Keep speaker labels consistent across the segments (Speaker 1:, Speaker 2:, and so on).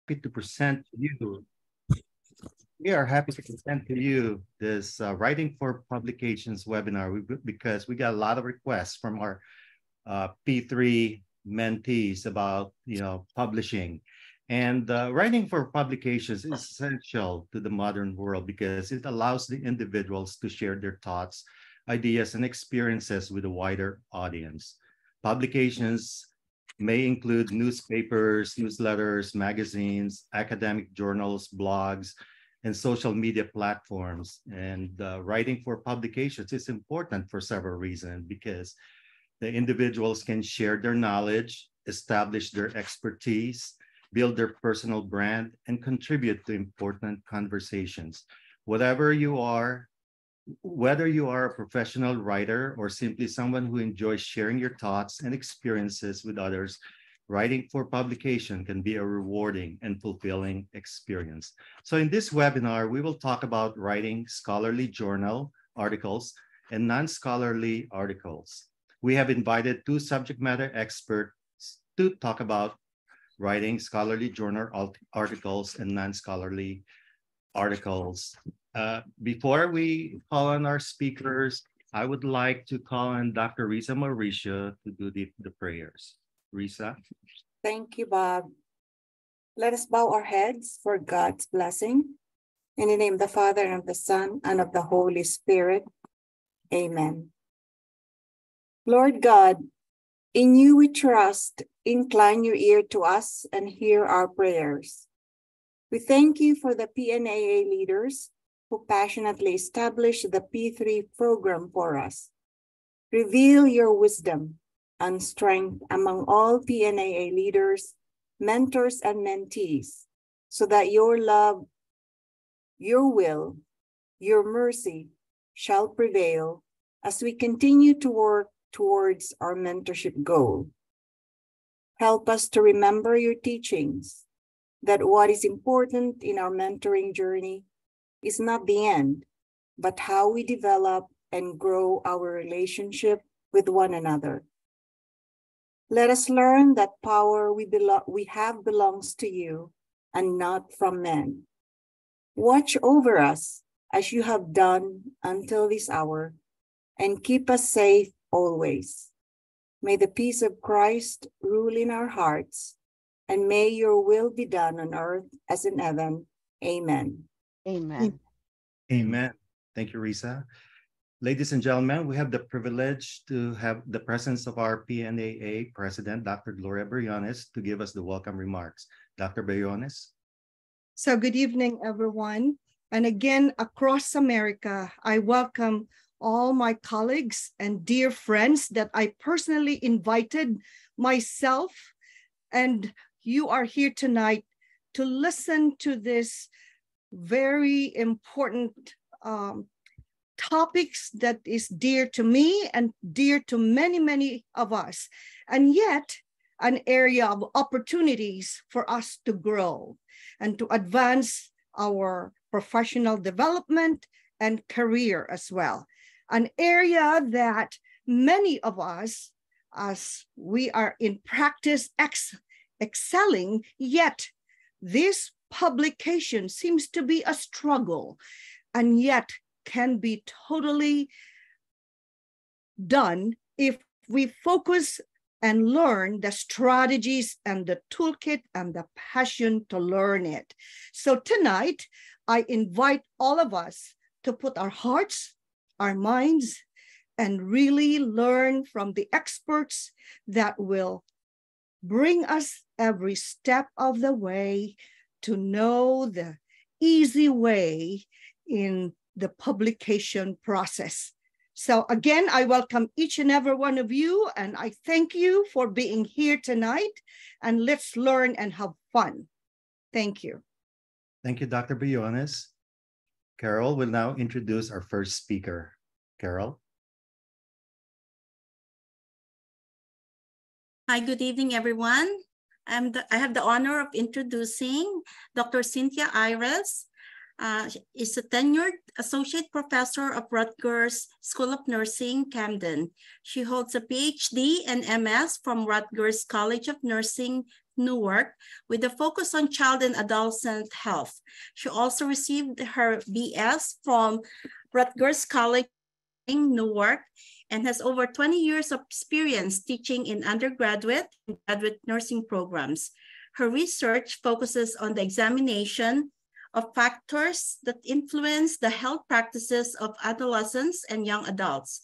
Speaker 1: happy to present to you. We are happy to present to you this Writing for Publications webinar because we got a lot of requests from our P3 mentees about publishing. And writing for publications is essential to the modern world because it allows the individuals to share their thoughts, ideas, and experiences with a wider audience. Publications may include newspapers, newsletters, magazines, academic journals, blogs, and social media platforms. And writing for publications is important for several reasons because the individuals can share their knowledge, establish their expertise, build their personal brand, and contribute to important conversations. Whether you are a professional writer or simply someone who enjoys sharing your thoughts and experiences with others, writing for publication can be a rewarding and fulfilling experience. So in this webinar, we will talk about writing scholarly journal articles and non-scholarly articles. We have invited two subject matter experts to talk about writing scholarly journal articles and non-scholarly articles. Before we call on our speakers, I would like to call on Dr. Teresa Mauricio to do the prayers. Teresa.
Speaker 2: Thank you, Bob. Let us bow our heads for God's blessing. In the name of the Father, and of the Son, and of the Holy Spirit. Amen. Lord God, in you we trust. Incline your ear to us and hear our prayers. We thank you for the PNAA leaders who passionately established the P3 program for us. Reveal your wisdom and strength among all PNAA leaders, mentors, and mentees, so that your love, your will, your mercy shall prevail as we continue to work towards our mentorship goal. Help us to remember your teachings, that what is important in our mentoring journey is not the end, but how we develop and grow our relationship with one another. Let us learn that power we have belongs to you and not from men. Watch over us as you have done until this hour, and keep us safe always. May the peace of Christ rule in our hearts, and may your will be done on earth as in heaven. Amen.
Speaker 3: Amen.
Speaker 1: Amen. Thank you, Teresa. Ladies and gentlemen, we have the privilege to have the presence of our PNAA President, Dr. Gloria Briones, to give us the welcome remarks. Dr. Briones.
Speaker 3: So good evening, everyone. And again, across America, I welcome all my colleagues and dear friends that I personally invited myself, and you are here tonight to listen to this very important topics that is dear to me and dear to many, many of us, and yet an area of opportunities for us to grow and to advance our professional development and career as well. An area that many of us, as we are in practice excelling, yet this publication seems to be a struggle, and yet can be totally done if we focus and learn the strategies and the toolkit and the passion to learn it. So tonight, I invite all of us to put our hearts, our minds, and really learn from the experts that will bring us every step of the way to know the easy way in the publication process. So again, I welcome each and every one of you, and I thank you for being here tonight, and let's learn and have fun. Thank you.
Speaker 1: Thank you, Dr. Briones. Carol will now introduce our first speaker. Carol.
Speaker 4: Hi, good evening, everyone. I have the honor of introducing Dr. Cynthia Iris. Is a tenured associate professor of Rutgers School of Nursing, Camden. She holds a PhD and MS from Rutgers College of Nursing, Newark, with a focus on child and adolescent health. She also received her BS from Rutgers College in Newark and has over 20 years of experience teaching in undergraduate and graduate nursing programs. Her research focuses on the examination of factors that influence the health practices of adolescents and young adults,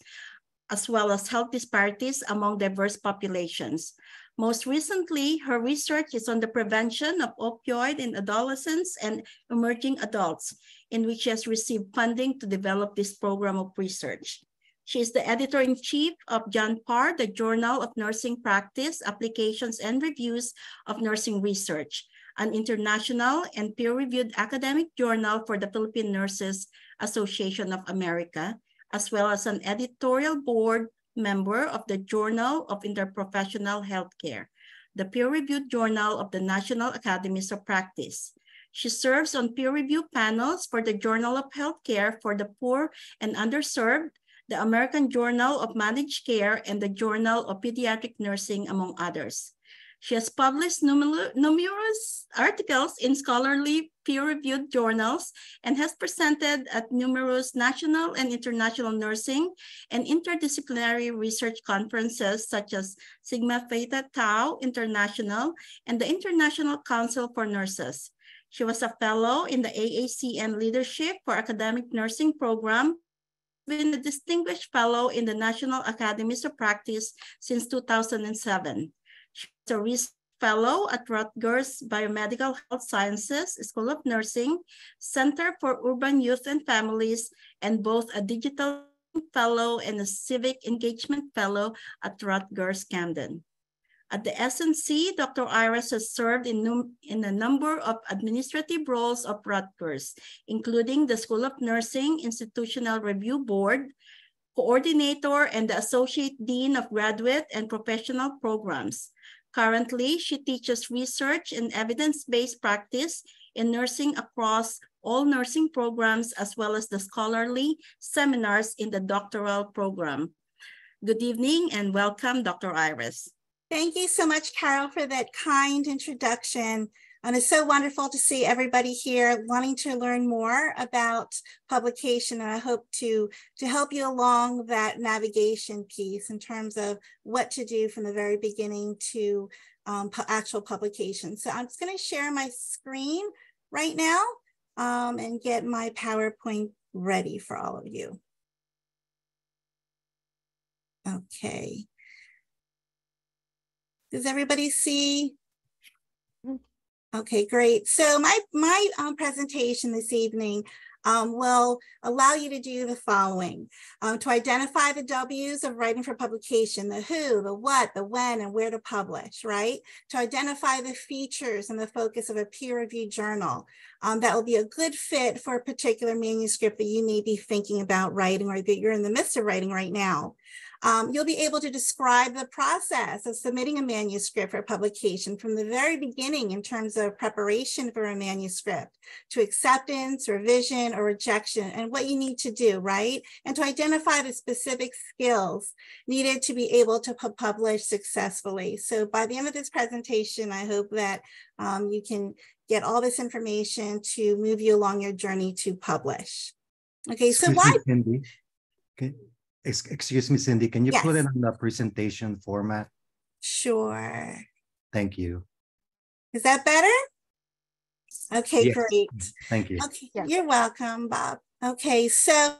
Speaker 4: as well as health disparities among diverse populations. Most recently, her research is on the prevention of opioid in adolescents and emerging adults, in which she has received funding to develop this program of research. She is the editor-in-chief of Janpar, the Journal of Nursing Practice, Applications, and Reviews of Nursing Research, an international and peer-reviewed academic journal for the Philippine Nurses Association of America, as well as an editorial board member of the Journal of Interprofessional Healthcare, the peer-reviewed journal of the National Academies of Practice. She serves on peer review panels for the Journal of Healthcare for the Poor and Underserved, the American Journal of Managed Care, and the Journal of Pediatric Nursing, among others. She has published numerous articles in scholarly peer-reviewed journals and has presented at numerous national and international nursing and interdisciplinary research conferences such as Sigma Theta Tau International and the International Council for Nurses. She was a fellow in the AACN Leadership for Academic Nursing Program, been a distinguished fellow in the National Academies of Practice since 2007. She's a research fellow at Rutgers Biomedical Health Sciences School of Nursing, Center for Urban Youth and Families, and both a digital fellow and a civic engagement fellow at Rutgers Camden. At the SNC, Dr. Iris has served in a number of administrative roles of Rutgers, including the School of Nursing Institutional Review Board, coordinator, and the Associate Dean of Graduate and Professional Programs. Currently, she teaches research and evidence-based practice in nursing across all nursing programs, as well as the scholarly seminars in the doctoral program. Good evening and welcome, Dr. Iris.
Speaker 5: Thank you so much, Carol, for that kind introduction. And it's so wonderful to see everybody here wanting to learn more about publication. And I hope to help you along that navigation piece in terms of what to do from the very beginning to actual publication. So I'm just going to share my screen right now and get my PowerPoint ready for all of you. Okay. Does everybody see? Okay, great. So my presentation this evening will allow you to do the following. To identify the W's of writing for publication, the who, the what, the when, and where to publish, right? To identify the features and the focus of a peer-reviewed journal that will be a good fit for a particular manuscript that you may be thinking about writing or that you're in the midst of writing right now. You'll be able to describe the process of submitting a manuscript for publication from the very beginning in terms of preparation for a manuscript to acceptance, revision, or rejection, and what you need to do, right? And to identify the specific skills needed to be able to publish successfully. So by the end of this presentation, I hope that you can get all this information to move you along your journey to publish. Okay, so why?
Speaker 1: Excuse me, Cindy, can you put it on the presentation format?
Speaker 5: Sure.
Speaker 1: Thank you.
Speaker 5: Is that better? Okay, great.
Speaker 1: Thank you.
Speaker 5: Okay, you're welcome, Bob. Okay, so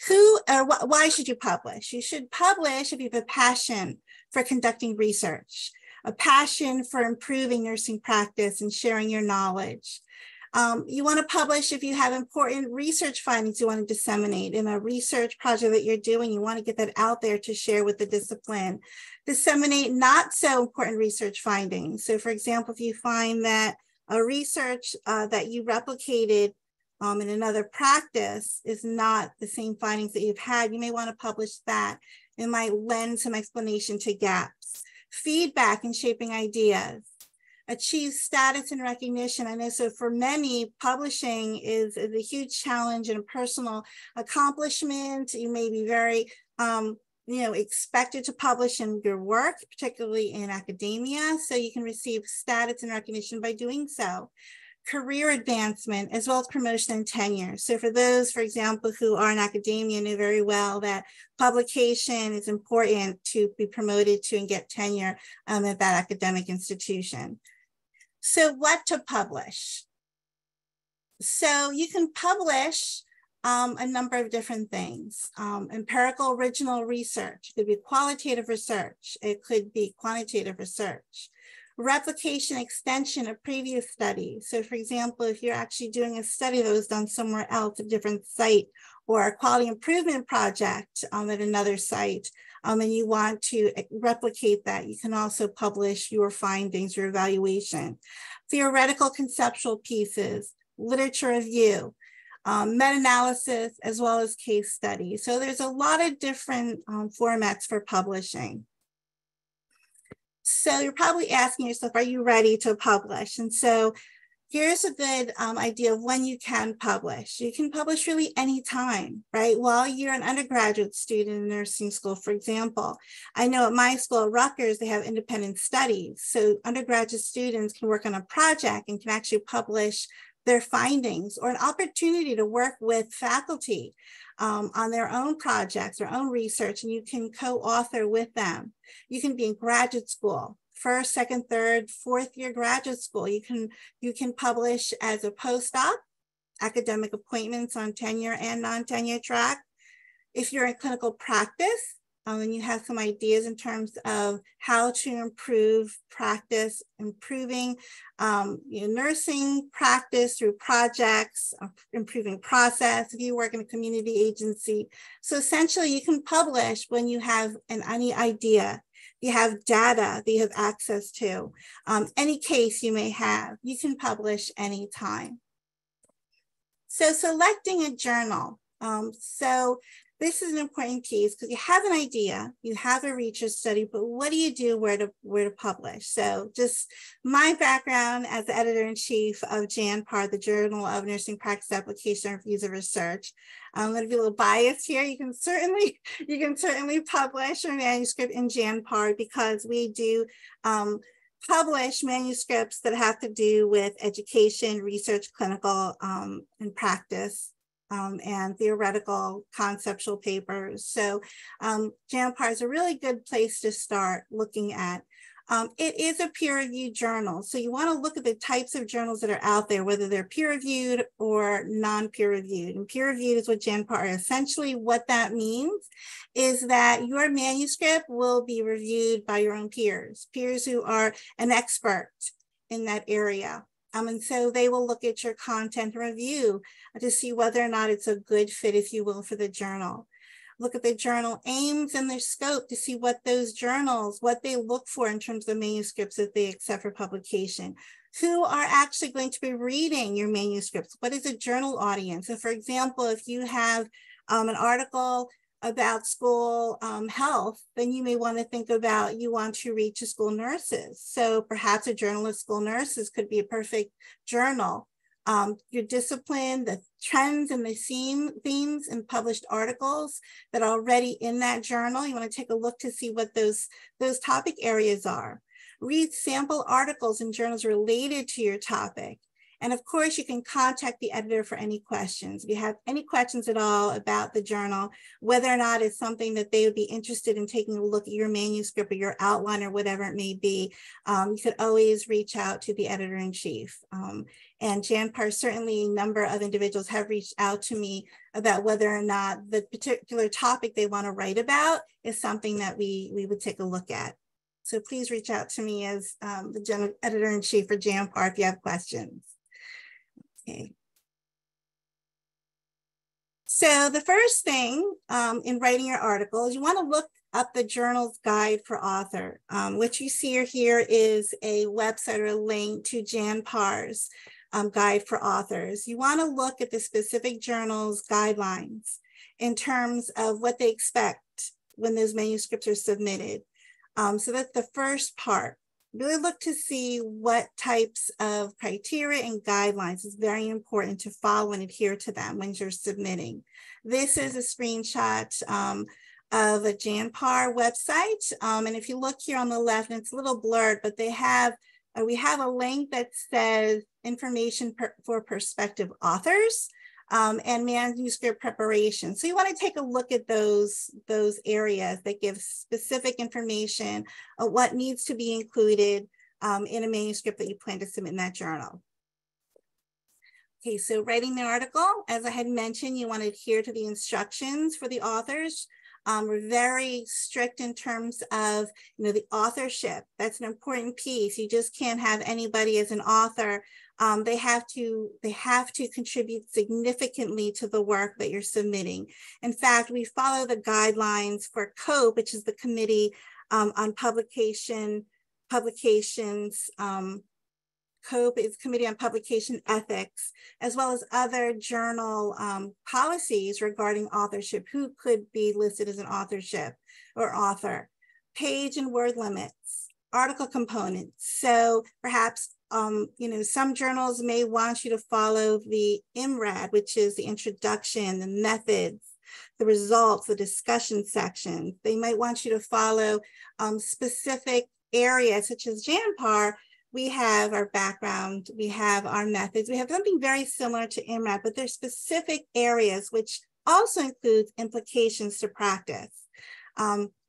Speaker 5: who or why should you publish? You should publish if you have a passion for conducting research, a passion for improving nursing practice and sharing your knowledge. You want to publish if you have important research findings you want to disseminate in a research project that you're doing. You want to get that out there to share with the discipline. Disseminate not so important research findings. So for example, if you find that a research that you replicated in another practice is not the same findings that you've had, you may want to publish that. It might lend some explanation to gaps. Feedback and shaping ideas. Achieve status and recognition. I know, so for many, publishing is a huge challenge and a personal accomplishment. You may be very, expected to publish in your work, particularly in academia, so you can receive status and recognition by doing so. Career advancement, as well as promotion and tenure. So for those, for example, who are in academia, know very well that publication is important to be promoted to and get tenure at that academic institution. So what to publish? So you can publish a number of different things. Empirical original research, it could be qualitative research, it could be quantitative research. Replication extension of previous studies. So for example, if you're actually doing a study that was done somewhere else, a different site, or a quality improvement project at another site, and you want to replicate that, you can also publish your findings, your evaluation. Theoretical conceptual pieces, literature review, meta-analysis, as well as case studies. So there's a lot of different formats for publishing. So you're probably asking yourself, are you ready to publish? And so here's a good idea of when you can publish. You can publish really anytime, right? While you're an undergraduate student in nursing school, for example. I know at my school at Rutgers, they have independent studies. So undergraduate students can work on a project and can actually publish their findings, or an opportunity to work with faculty on their own projects, their own research, and you can co-author with them. You can be in graduate school, first, second, third, fourth year graduate school. You can publish as a postdoc, academic appointments on tenure and non-tenure track. If you're in clinical practice, and you have some ideas in terms of how to improve practice, improving nursing practice through projects, improving process, if you work in a community agency. So essentially you can publish when you have any idea, you have data that you have access to, any case you may have, you can publish anytime. So selecting a journal. This is an important piece because you have an idea, you have a research study, but what do you do where to publish? So just my background as the editor-in-chief of Janpar, the Journal of Nursing Practice Application and Reviews of Research. I'm going to be a little biased here. You can certainly publish a manuscript in Janpar because we do publish manuscripts that have to do with education, research, clinical, and practice. And theoretical conceptual papers. So Janpar is a really good place to start looking at. It is a peer-reviewed journal. So you want to look at the types of journals that are out there, whether they're peer-reviewed or non-peer-reviewed. And peer-reviewed is what Janpar is. Essentially what that means is that your manuscript will be reviewed by your own peers who are an expert in that area. And so they will look at your content review to see whether or not it's a good fit, if you will, for the journal. Look at the journal aims and their scope to see what those journals, what they look for in terms of manuscripts that they accept for publication. Who are actually going to be reading your manuscripts? What is a journal audience? So for example, if you have an article about school health, then you may want to think about you want to reach school nurses. So perhaps a journal of school nurses could be a perfect journal. Your discipline, the trends and the themes in published articles that are already in that journal, you want to take a look to see what those topic areas are. Read sample articles in journals related to your topic. And of course, you can contact the editor for any questions. If you have any questions at all about the journal, whether or not it's something that they would be interested in taking a look at your manuscript or your outline or whatever it may be, you could always reach out to the editor-in-chief. And Janpar, certainly a number of individuals have reached out to me about whether or not the particular topic they want to write about is something that we would take a look at. So please reach out to me as the general editor-in-chief for Janpar if you have questions. Okay. So the first thing in writing your article is you want to look up the journal's guide for author. What you see here is a website or a link to Janpar's guide for authors. You want to look at the specific journal's guidelines in terms of what they expect when those manuscripts are submitted. So that's the first part. Really look to see what types of criteria and guidelines is very important to follow and adhere to them when you're submitting. This is a screenshot of a Janpar website. And if you look here on the left, and it's a little blurred, but they have, we have a link that says information for prospective authors and manuscript preparation. So you want to take a look at those areas that give specific information of what needs to be included in a manuscript that you plan to submit in that journal. Okay, so writing the article, as I had mentioned, you want to adhere to the instructions for the authors. We're very strict in terms of, the authorship. That's an important piece. You just can't have anybody as an author. They have to contribute significantly to the work that you're submitting. In fact, we follow the guidelines for COPE, which is the Committee on Publications. COPE is Committee on Publication Ethics, as well as other journal policies regarding authorship, who could be listed as an authorship or author, page and word limits, article components. So perhaps, some journals may want you to follow the IMRAD, which is the introduction, the methods, the results, the discussion section. They might want you to follow specific areas such as Janpar. We have our background, we have our methods, we have something very similar to IMRAD, but there's specific areas which also includes implications to practice,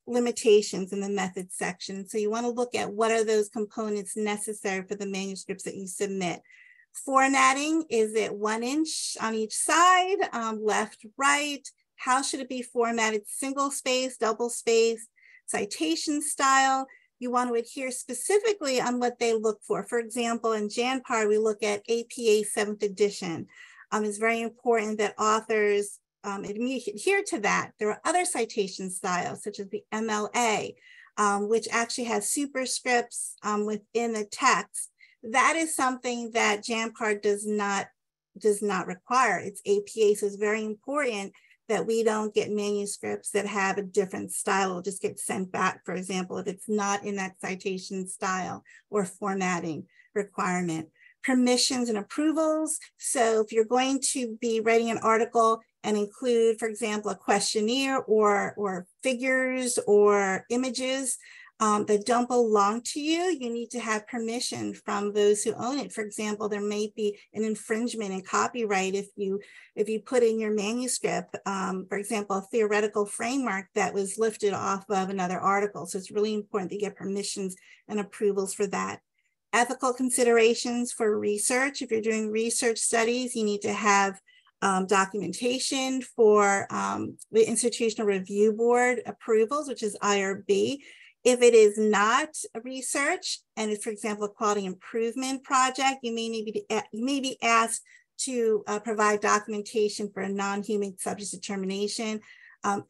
Speaker 5: limitations in the methods section. So you want to look at what are those components necessary for the manuscripts that you submit. Formatting, is it 1 inch on each side, left, right? How should it be formatted? Single space, double space, citation style. You want to adhere specifically on what they look for. For example, in Janpar, we look at APA 7th edition. It's very important that authors adhere to that. There are other citation styles, such as the MLA, which actually has superscripts within the text. That is something that Janpar does not require. It's APA, so it's very important that we don't get manuscripts that have a different style. It'll just get sent back, for example, if it's not in that citation style or formatting requirement. Permissions and approvals. So if you're going to be writing an article and include, for example, a questionnaire or figures or images that don't belong to you, you need to have permission from those who own it. For example, there may be an infringement in copyright if you put in your manuscript, for example, a theoretical framework that was lifted off of another article. So it's really important to get permissions and approvals for that. Ethical considerations for research. If you're doing research studies, you need to have documentation for the Institutional Review Board approvals, which is IRB. If it is not a research and it's, for example, a quality improvement project, you may be asked to provide documentation for a non-human subject determination.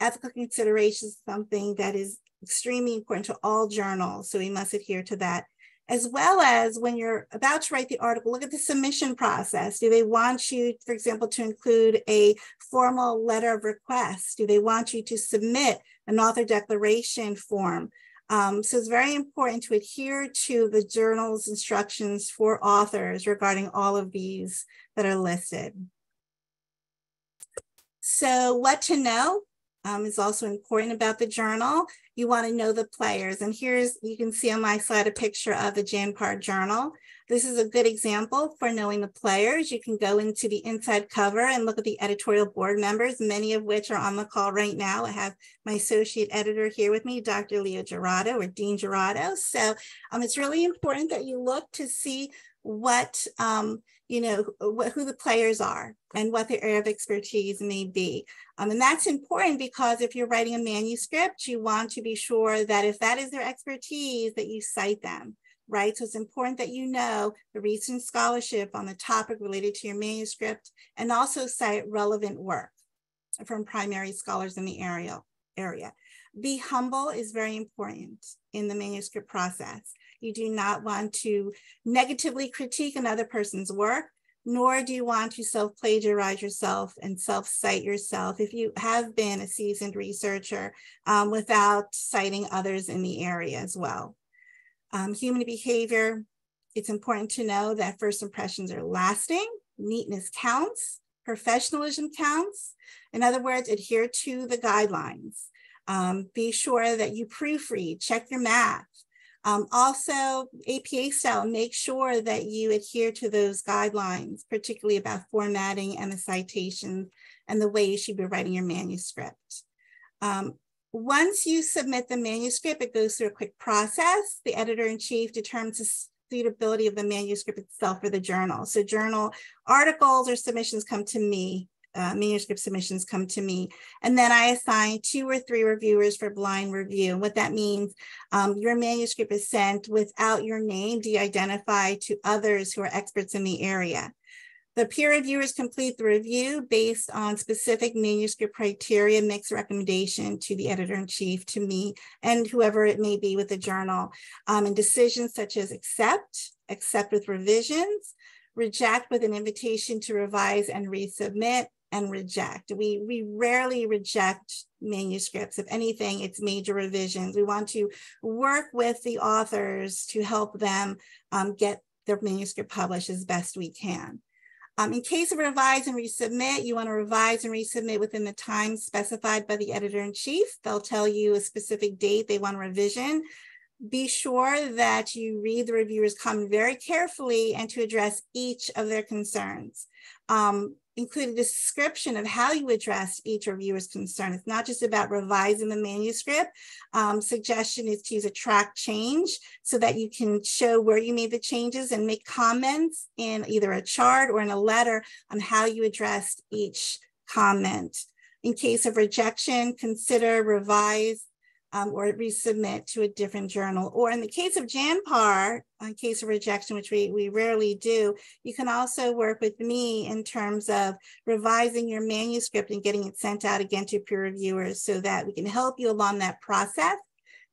Speaker 5: Ethical considerations is something that is extremely important to all journals, so we must adhere to that. As well as when you're about to write the article, look at the submission process. Do they want you, for example, to include a formal letter of request? Do they want you to submit an author declaration form? So it's very important to adhere to the journal's instructions for authors regarding all of these that are listed. So what to know is also important about the journal. You want to know the players. And you can see on my slide a picture of the Janpar journal. This is a good example for knowing the players. You can go into the inside cover and look at the editorial board members, many of which are on the call right now. I have my associate editor here with me, Dr. Leo Gerardo or Dean Gerardo. So it's really important that you look to see what, who the players are and what their area of expertise may be. And that's important because if you're writing a manuscript, you want to be sure that if that is their expertise, that you cite them. Right? So it's important that you know the recent scholarship on the topic related to your manuscript and also cite relevant work from primary scholars in the area. Be humble is very important in the manuscript process. You do not want to negatively critique another person's work, nor do you want to self-plagiarize yourself and self-cite yourself if you have been a seasoned researcher without citing others in the area as well. Human behavior, it's important to know that first impressions are lasting, neatness counts, professionalism counts. In other words, adhere to the guidelines. Be sure that you proofread, check your math. Also, APA style, make sure that you adhere to those guidelines, particularly about formatting and the citations and the way you should be writing your manuscript. Once you submit the manuscript, it goes through a quick process. The editor-in-chief determines the suitability of the manuscript itself for the journal. So journal articles or submissions come to me. Manuscript submissions come to me. And then I assign 2 or 3 reviewers for blind review. What that means, your manuscript is sent without your name, de-identified to others who are experts in the area. The peer reviewers complete the review based on specific manuscript criteria, makes a recommendation to the editor-in-chief, to me, and whoever it may be with the journal. And decisions such as accept with revisions, reject with an invitation to revise and resubmit, and reject. We rarely reject manuscripts. If anything, it's major revisions. We want to work with the authors to help them get their manuscript published as best we can. In case of revise and resubmit, you want to revise and resubmit within the time specified by the editor-in-chief. They'll tell you a specific date they want a revision. Be sure that you read the reviewer's comment very carefully and to address each of their concerns. Include a description of how you address each reviewer's concern. It's not just about revising the manuscript. Suggestion is to use a track change so that you can show where you made the changes and make comments in either a chart or in a letter on how you addressed each comment. In case of rejection, consider revise or resubmit to a different journal. Or in the case of Janpar, in case of rejection, which we rarely do, you can also work with me in terms of revising your manuscript and getting it sent out again to peer reviewers so that we can help you along that process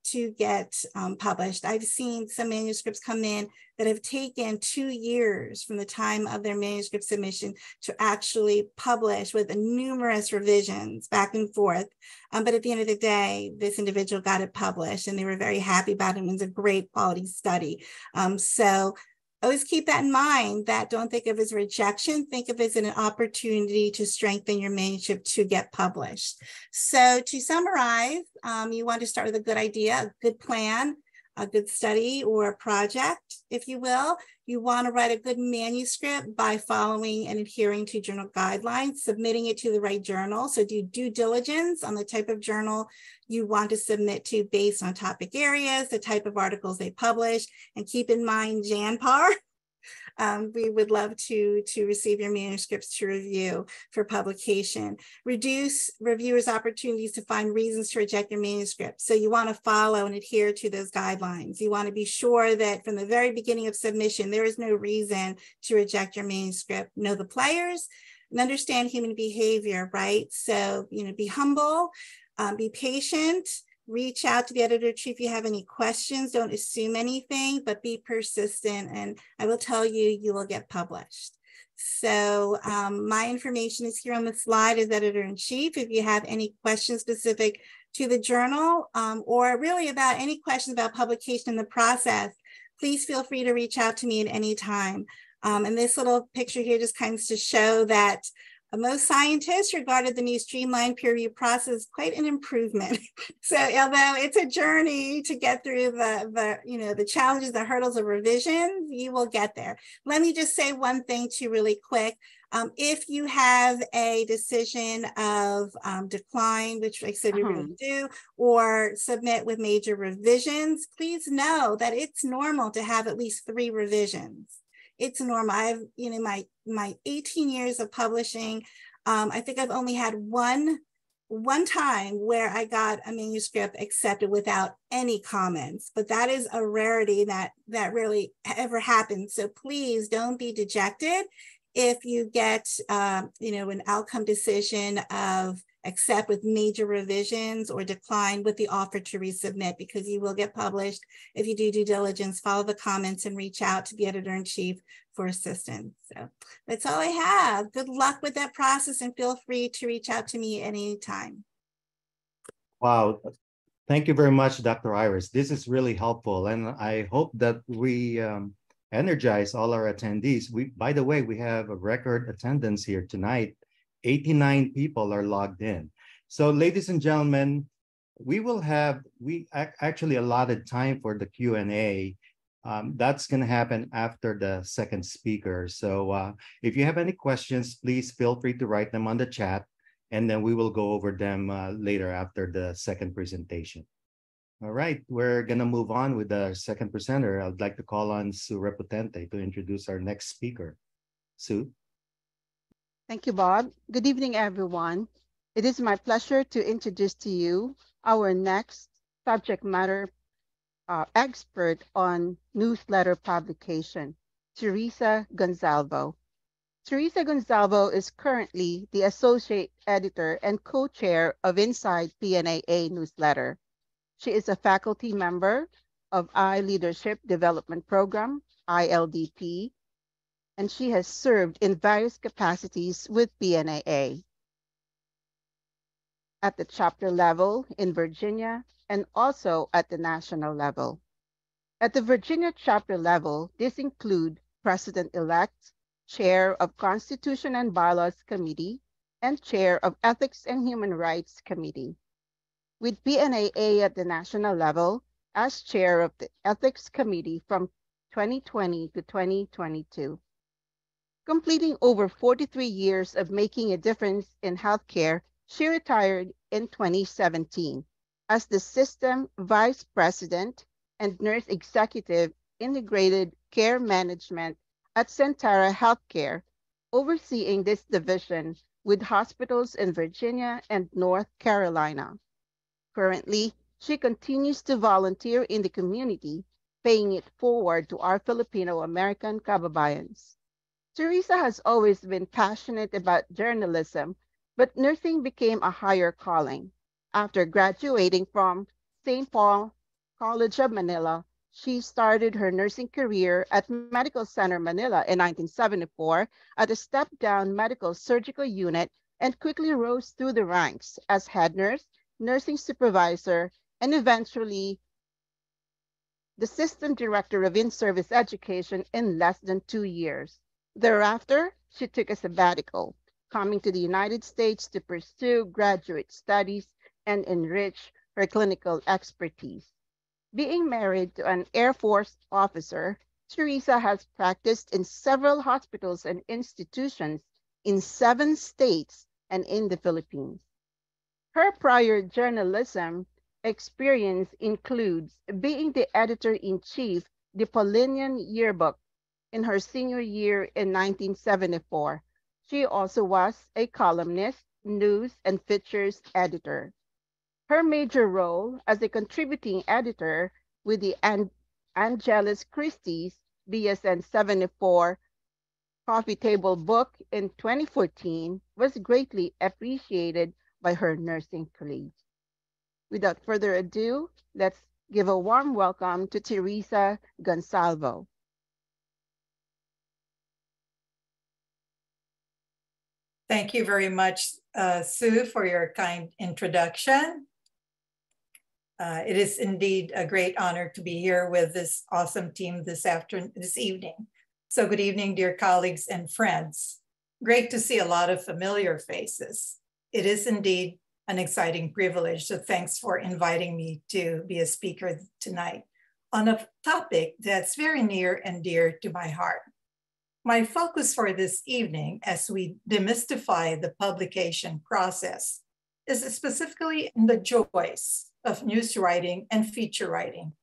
Speaker 5: to get published. I've seen some manuscripts come in that have taken 2 years from the time of their manuscript submission to actually publish with numerous revisions back and forth. But at the end of the day, this individual got it published and they were very happy about it. It was a great quality study. So always keep that in mind, that don't think of it as rejection, think of it as an opportunity to strengthen your manuscript to get published. So to summarize, you want to start with a good idea, a good plan, a good study or a project, if you will. You want to write a good manuscript by following and adhering to journal guidelines, submitting it to the right journal. So do due diligence on the type of journal you want to submit to based on topic areas, the type of articles they publish, and keep in mind Janpar. We would love to receive your manuscripts to review for publication. Reduce reviewers' opportunities to find reasons to reject your manuscript. So you want to follow and adhere to those guidelines. You want to be sure that from the very beginning of submission, there is no reason to reject your manuscript. Know the players and understand human behavior, right? So, be humble, be patient. Reach out to the editor-in-chief if you have any questions. Don't assume anything, but be persistent, and I will tell you, you will get published. So my information is here on the slide as editor-in-chief. If you have any questions specific to the journal or really about any questions about publication in the process, please feel free to reach out to me at any time. And this little picture here just kind of to show that most scientists regarded the new streamlined peer review process quite an improvement. So although it's a journey to get through the challenges, the hurdles of revision, you will get there. Let me just say one thing too really quick. If you have a decision of decline, which I said you're going to do, or submit with major revisions, please know that it's normal to have at least 3 revisions. It's normal. I've, my 18 years of publishing, I think I've only had one time where I got a manuscript accepted without any comments, but that is a rarity that rarely ever happens. So please don't be dejected if you get, an outcome decision of accept with major revisions or decline with the offer to resubmit, because you will get published if you do due diligence, follow the comments, and reach out to the editor-in-chief for assistance. So that's all I have. Good luck with that process, and feel free to reach out to me at any time.
Speaker 1: Wow. Thank you very much, Dr. Iris. This is really helpful, and I hope that we energize all our attendees. By the way, we have a record attendance here tonight. 89 people are logged in. So ladies and gentlemen, we will have, actually allotted time for the Q&A. That's going to happen after the second speaker. So if you have any questions, please feel free to write them on the chat, and then we will go over them later after the second presentation. All right, we're going to move on with the second presenter. I'd like to call on Sue Repotente to introduce our next speaker. Sue.
Speaker 6: Thank you, Bob. Good evening, everyone. It is my pleasure to introduce to you our next subject matter expert on newsletter publication, Teresa Gonzalvo. Teresa Gonzalvo is currently the Associate Editor and Co-Chair of Inside PNAA Newsletter. She is a faculty member of iLeadership Development Program, ILDP, and she has served in various capacities with PNAA at the chapter level in Virginia and also at the national level. At the Virginia chapter level, this include President-elect, Chair of Constitution and Bylaws Committee, and Chair of Ethics and Human Rights Committee. With PNAA at the national level as Chair of the Ethics Committee from 2020 to 2022. Completing over 43 years of making a difference in healthcare, she retired in 2017 as the System Vice President and Nurse Executive Integrated Care Management at Centara Healthcare, overseeing this division with hospitals in Virginia and North Carolina. Currently, she continues to volunteer in the community, paying it forward to our Filipino-American kababayans. Teresa has always been passionate about journalism, but nursing became a higher calling. After graduating from St. Paul College of Manila, she started her nursing career at Medical Center Manila in 1974 at a step-down medical surgical unit and quickly rose through the ranks as head nurse, nursing supervisor, and eventually the System Director of In-Service Education in less than 2 years. Thereafter, she took a sabbatical, coming to the United States to pursue graduate studies and enrich her clinical expertise. Being married to an Air Force officer, Teresa has practiced in several hospitals and institutions in 7 states and in the Philippines. Her prior journalism experience includes being the editor-in-chief of the Paulinian Yearbook in her senior year in 1974. She also was a columnist, news, and features editor. Her major role as a contributing editor with the Angelus Christie's BSN 74 coffee table book in 2014 was greatly appreciated by her nursing colleagues. Without further ado, let's give a warm welcome to Teresa Gonzalvo.
Speaker 7: Thank you very much, Sue, for your kind introduction. It is indeed a great honor to be here with this awesome team this evening. So good evening, dear colleagues and friends. Great to see a lot of familiar faces. It is indeed an exciting privilege, so thanks for inviting me to be a speaker tonight on a topic that's very near and dear to my heart. My focus for this evening, as we demystify the publication process, is specifically in the joys of news writing and feature writing.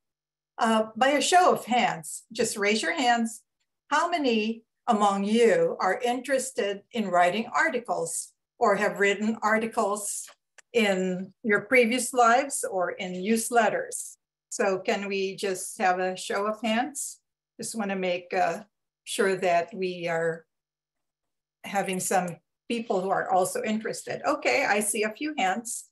Speaker 7: By a show of hands, just raise your hands. How many among you are interested in writing articles or have written articles in your previous lives or in newsletters? So can we just have a show of hands? Just want to make sure that we are having some people who are also interested. Okay, I see a few hands.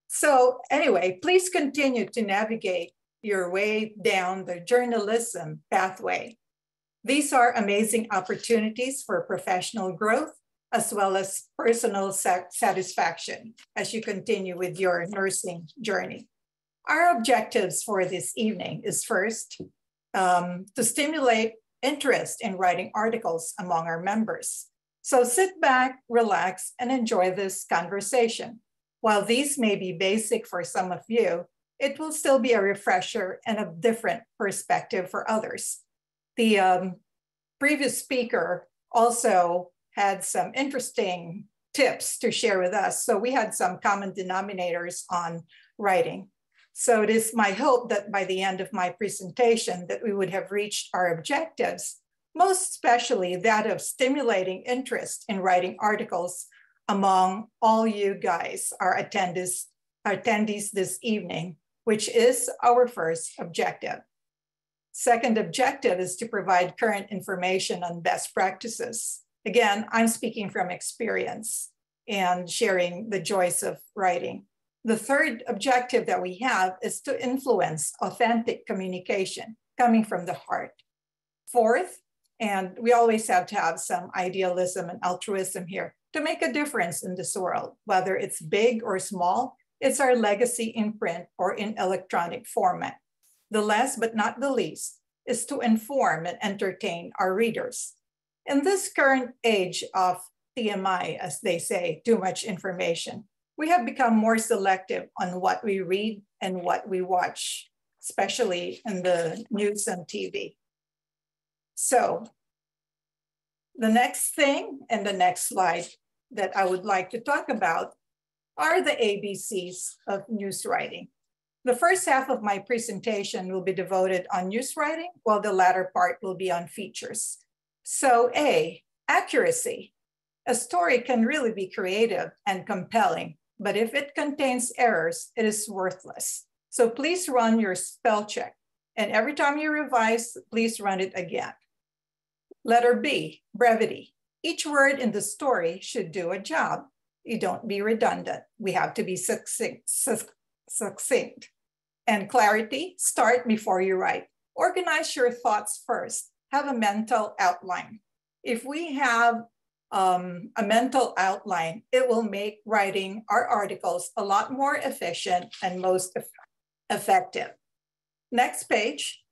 Speaker 7: So anyway, please continue to navigate your way down the journalism pathway. These are amazing opportunities for professional growth as well as personal satisfaction as you continue with your nursing journey. Our objectives for this evening is first, to stimulate interest in writing articles among our members. So sit back, relax, and enjoy this conversation. While these may be basic for some of you, it will still be a refresher and a different perspective for others. The previous speaker also had some interesting tips to share with us. So we had some common denominators on writing. So it is my hope that by the end of my presentation that we would have reached our objectives, most especially that of stimulating interest in writing articles among all you guys, our attendees this evening, which is our first objective. Second objective is to provide current information on best practices. Again, I'm speaking from experience and sharing the joys of writing. The third objective that we have is to influence authentic communication coming from the heart. Fourth, and we always have to have some idealism and altruism here, to make a difference in this world, whether it's big or small, it's our legacy in print or in electronic format. The last but not the least is to inform and entertain our readers. In this current age of TMI, as they say, too much information, we have become more selective on what we read and what we watch, especially in the news and TV. So the next thing and the next slide that I would like to talk about are the ABCs of news writing. The first half of my presentation will be devoted on news writing, while the latter part will be on features. So A, accuracy. A story can really be creative and compelling, but if it contains errors, it is worthless. So please run your spell check. And every time you revise, please run it again. Letter B, brevity. Each word in the story should do a job. You don't be redundant. We have to be succinct. And clarity, start before you write. Organize your thoughts first. Have a mental outline. If we have a mental outline, it will make writing our articles a lot more efficient and most effective. Next page.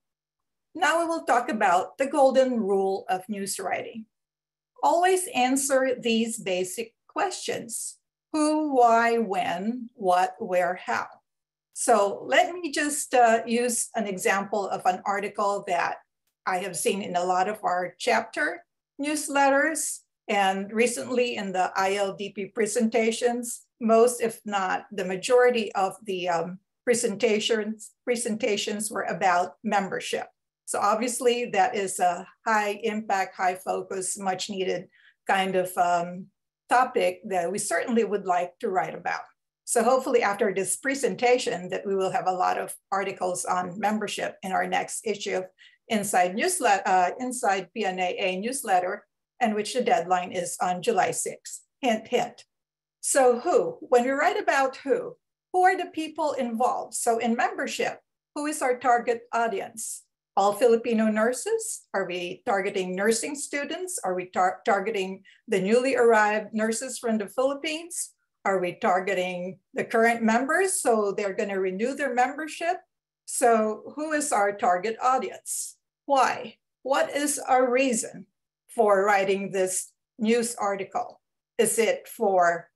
Speaker 7: Now we will talk about the golden rule of news writing. Always answer these basic questions: who, why, when, what, where, how. So let me just use an example of an article that I have seen in a lot of our chapter newsletters and recently in the ILDP presentations. Most, if not the majority of the presentations were about membership. So obviously that is a high impact, high focus, much needed kind of topic that we certainly would like to write about. So hopefully after this presentation that we will have a lot of articles on membership in our next issue of Inside PNAA newsletter, and which the deadline is on July 6th. Hint, hint. So who? When we write about who are the people involved? So in membership, who is our target audience? All Filipino nurses? Are we targeting nursing students? Are we targeting the newly arrived nurses from the Philippines? Are we targeting the current members? So they're going to renew their membership. So who is our target audience? Why? What is our reason for writing this news article? Is it for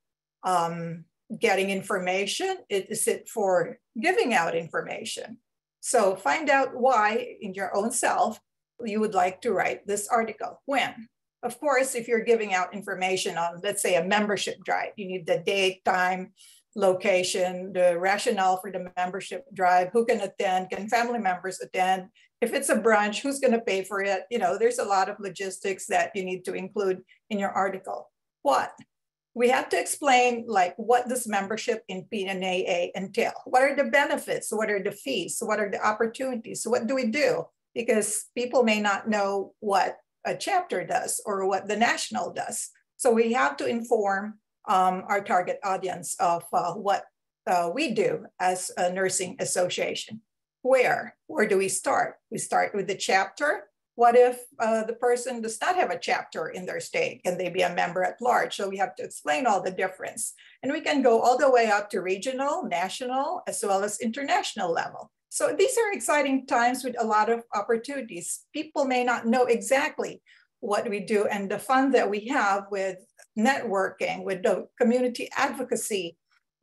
Speaker 7: getting information? Is it for giving out information? So find out why in your own self you would like to write this article. When? Of course, if you're giving out information on, let's say, a membership drive, you need the date, time, location, the rationale for the membership drive, who can attend, can family members attend? If it's a brunch, who's going to pay for it? You know, there's a lot of logistics that you need to include in your article. What? We have to explain, like, what does membership in PNAA entail? What are the benefits? What are the fees? What are the opportunities? What do we do? Because people may not know what a chapter does or what the national does. So we have to inform our target audience of what we do as a nursing association. Where do we start? We start with the chapter. What if the person does not have a chapter in their state? Can they be a member at large? So we have to explain all the difference. And we can go all the way up to regional, national, as well as international level. So these are exciting times with a lot of opportunities. People may not know exactly what we do, and the fun that we have with networking, with the community advocacy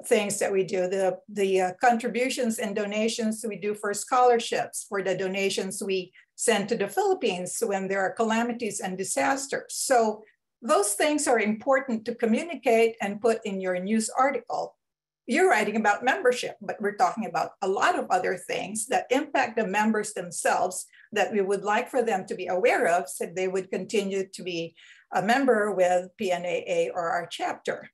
Speaker 7: things that we do, the contributions and donations we do for scholarships, for the donations we send to the Philippines when there are calamities and disasters. So those things are important to communicate and put in your news article. You're writing about membership, but we're talking about a lot of other things that impact the members themselves that we would like for them to be aware of so they would continue to be a member with PNAA or our chapter.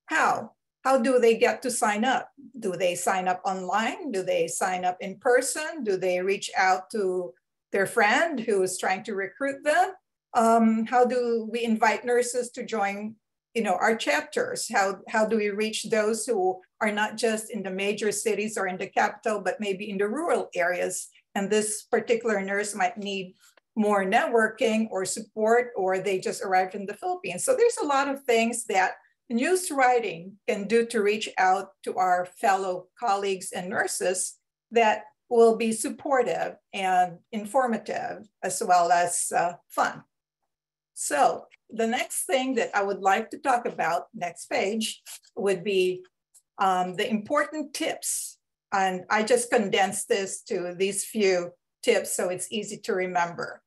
Speaker 7: How? How do they get to sign up? Do they sign up online? Do they sign up in person? Do they reach out to their friend who is trying to recruit them? How do we invite nurses to join, our chapters? How do we reach those who are not just in the major cities or in the capital, but maybe in the rural areas? And this particular nurse might need more networking or support, or they just arrived in the Philippines. So there's a lot of things that news writing can do to reach out to our fellow colleagues and nurses that will be supportive and informative as well as fun. So the next thing that I would like to talk about, next page, would be the important tips. And I just condensed this to these few tips so it's easy to remember.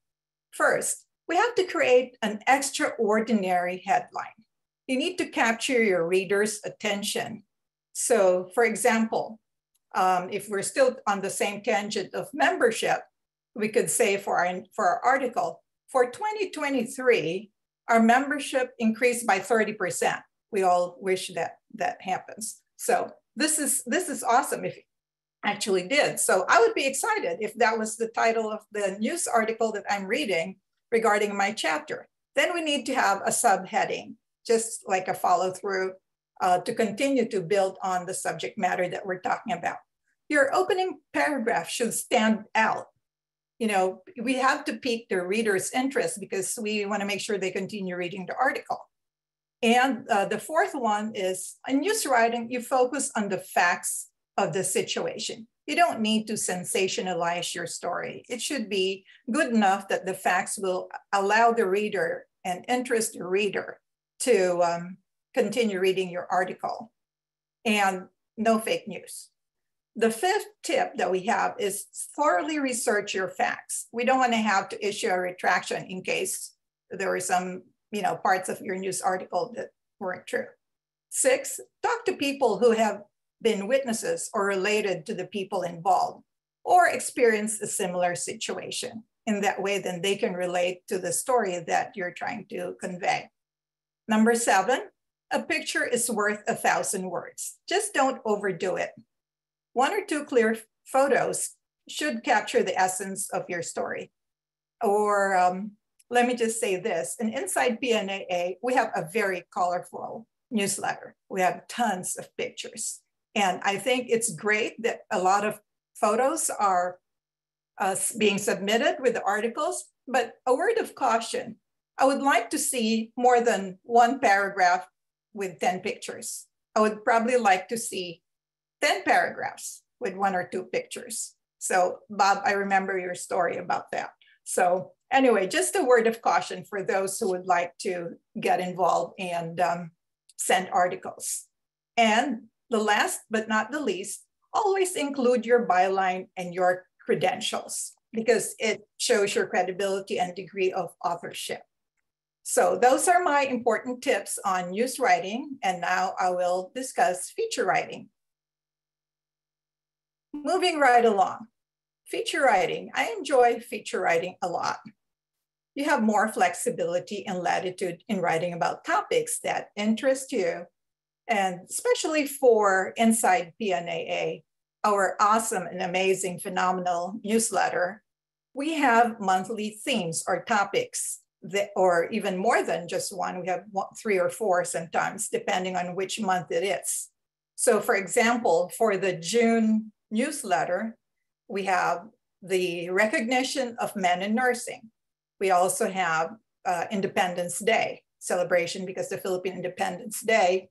Speaker 7: First, we have to create an extraordinary headline. You need to capture your reader's attention. So for example, if we're still on the same tangent of membership, we could say for our article, for 2023, our membership increased by 30%. We all wish that happens. So this is awesome if it actually did. So I would be excited if that was the title of the news article that I'm reading regarding my chapter. Then we need to have a subheading, just like a follow through to continue to build on the subject matter that we're talking about. Your opening paragraph should stand out. We have to pique the reader's interest because we want to make sure they continue reading the article. And the fourth one is, in news writing, you focus on the facts of the situation. You don't need to sensationalize your story. It should be good enough that the facts will allow the reader and interest the reader to continue reading your article. And no fake news. The fifth tip that we have is thoroughly research your facts. We don't want to have to issue a retraction in case there were some, parts of your news article that weren't true. 6, talk to people who have been witnesses or related to the people involved or experienced a similar situation. In that way, then they can relate to the story that you're trying to convey. Number 7, a picture is worth 1,000 words. Just don't overdo it. 1 or 2 clear photos should capture the essence of your story. Or let me just say this, and inside PNAA, we have a very colorful newsletter. We have tons of pictures. And I think it's great that a lot of photos are being submitted with the articles, but a word of caution. I would like to see more than 1 paragraph with 10 pictures. I would probably like to see 10 paragraphs with 1 or 2 pictures. So Bob, I remember your story about that. So anyway, just a word of caution for those who would like to get involved and send articles. And the last but not the least, always include your byline and your credentials because it shows your credibility and degree of authorship. So those are my important tips on news writing. And now I will discuss feature writing. Moving right along, feature writing. I enjoy feature writing a lot. You have more flexibility and latitude in writing about topics that interest you. And especially for Inside PNAA, our awesome and amazing, phenomenal newsletter, we have monthly themes or topics that, or even more than just one. We have 3 or 4 sometimes, depending on which month it is. So for example, for the June newsletter, we have the recognition of men in nursing. We also have Independence Day celebration because the Philippine Independence Day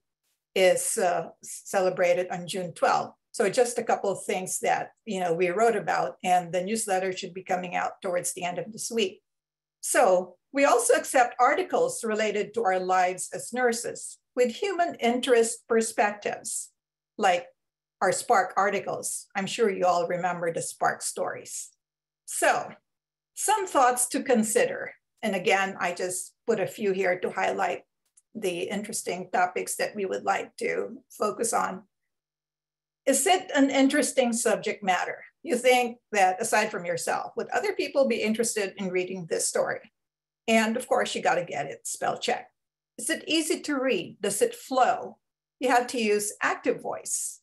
Speaker 7: is celebrated on June 12th. So just a couple of things that we wrote about, and the newsletter should be coming out towards the end of this week. So we also accept articles related to our lives as nurses with human interest perspectives. like our Spark articles. I'm sure you all remember the Spark stories. So some thoughts to consider. And again, I just put a few here to highlight the interesting topics that we would like to focus on. Is it an interesting subject matter? You think that aside from yourself, would other people be interested in reading this story? And of course, you got to get it spell checked. Is it easy to read? Does it flow? You have to use active voice.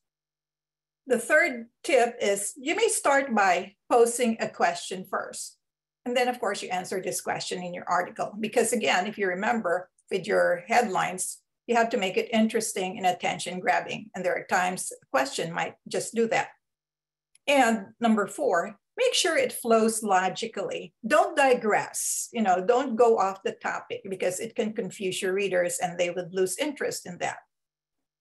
Speaker 7: The third tip is you may start by posing a question first. And then, of course, you answer this question in your article. Because again, if you remember with your headlines, you have to make it interesting and attention grabbing. And there are times a question might just do that. And number 4, make sure it flows logically. Don't digress, don't go off the topic because it can confuse your readers and they would lose interest in that.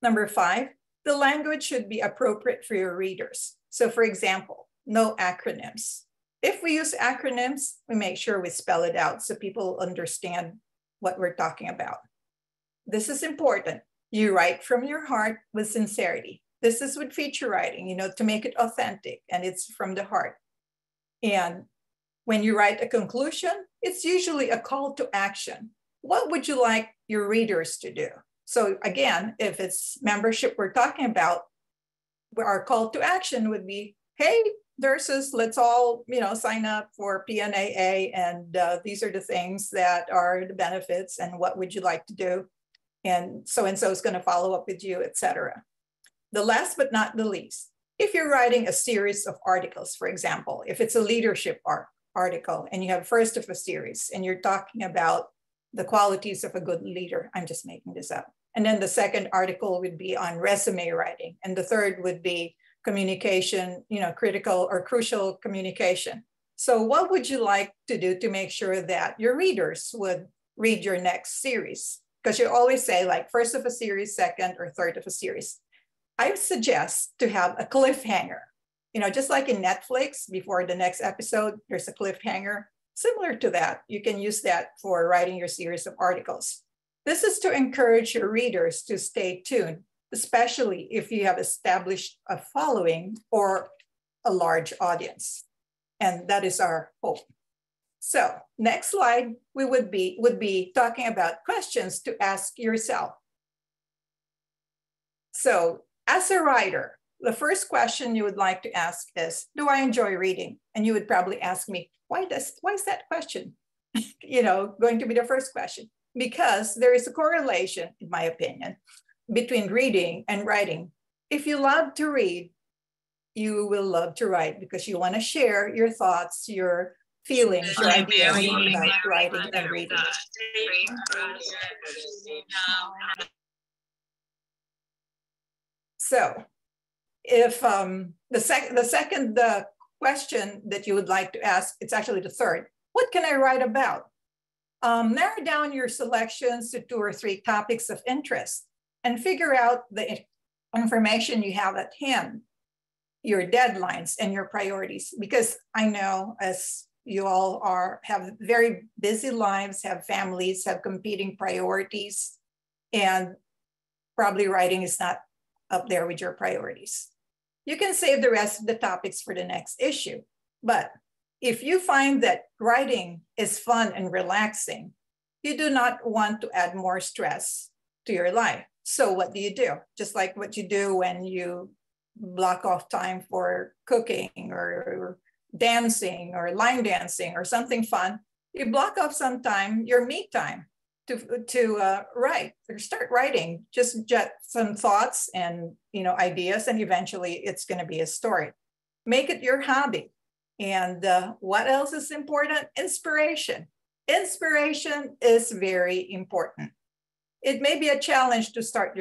Speaker 7: Number 5, the language should be appropriate for your readers. So for example, no acronyms. If we use acronyms, we make sure we spell it out so people understand what we're talking about. This is important. You write from your heart with sincerity. This is with feature writing, to make it authentic, and it's from the heart. And when you write a conclusion, it's usually a call to action. What would you like your readers to do? So again, if it's membership we're talking about, our call to action would be, hey, nurses, let's all, sign up for PNAA, and these are the things that are the benefits, and what would you like to do? And so is going to follow up with you, etc. The last but not the least, if you're writing a series of articles, for example, if it's a leadership article and you have first of a series and you're talking about the qualities of a good leader, I'm just making this up. And then the second article would be on resume writing. And the third would be communication, critical or crucial communication. So what would you like to do to make sure that your readers would read your next series? Because you always say like first of a series, second or third of a series. I suggest to have a cliffhanger, just like in Netflix, before the next episode, there's a cliffhanger. Similar to that, you can use that for writing your series of articles. This is to encourage your readers to stay tuned, especially if you have established a following or a large audience. And that is our hope. So next slide, we would be talking about questions to ask yourself. So as a writer, the first question you would like to ask is, do I enjoy reading? And you would probably ask me, why is that question? Going to be the first question. Because there is a correlation, in my opinion, between reading and writing. If you love to read, you will love to write because you want to share your thoughts, your feelings, your ideas about writing and reading. So if the second question that you would like to ask, it's actually the third. What can I write about? Narrow down your selections to 2 or 3 topics of interest and figure out the information you have at hand, your deadlines and your priorities. Because I know as you all have very busy lives, have families, have competing priorities, and probably writing is not up there with your priorities. You can save the rest of the topics for the next issue. But if you find that writing is fun and relaxing, you do not want to add more stress to your life. So what do? Just like what you do when you block off time for cooking or dancing or line dancing or something fun, you block off some time, your me time, to write or start writing, just jet some thoughts and ideas, and eventually it's going to be a story. Make it your hobby. And what else is important? Inspiration. Inspiration is very important. It may be a challenge to start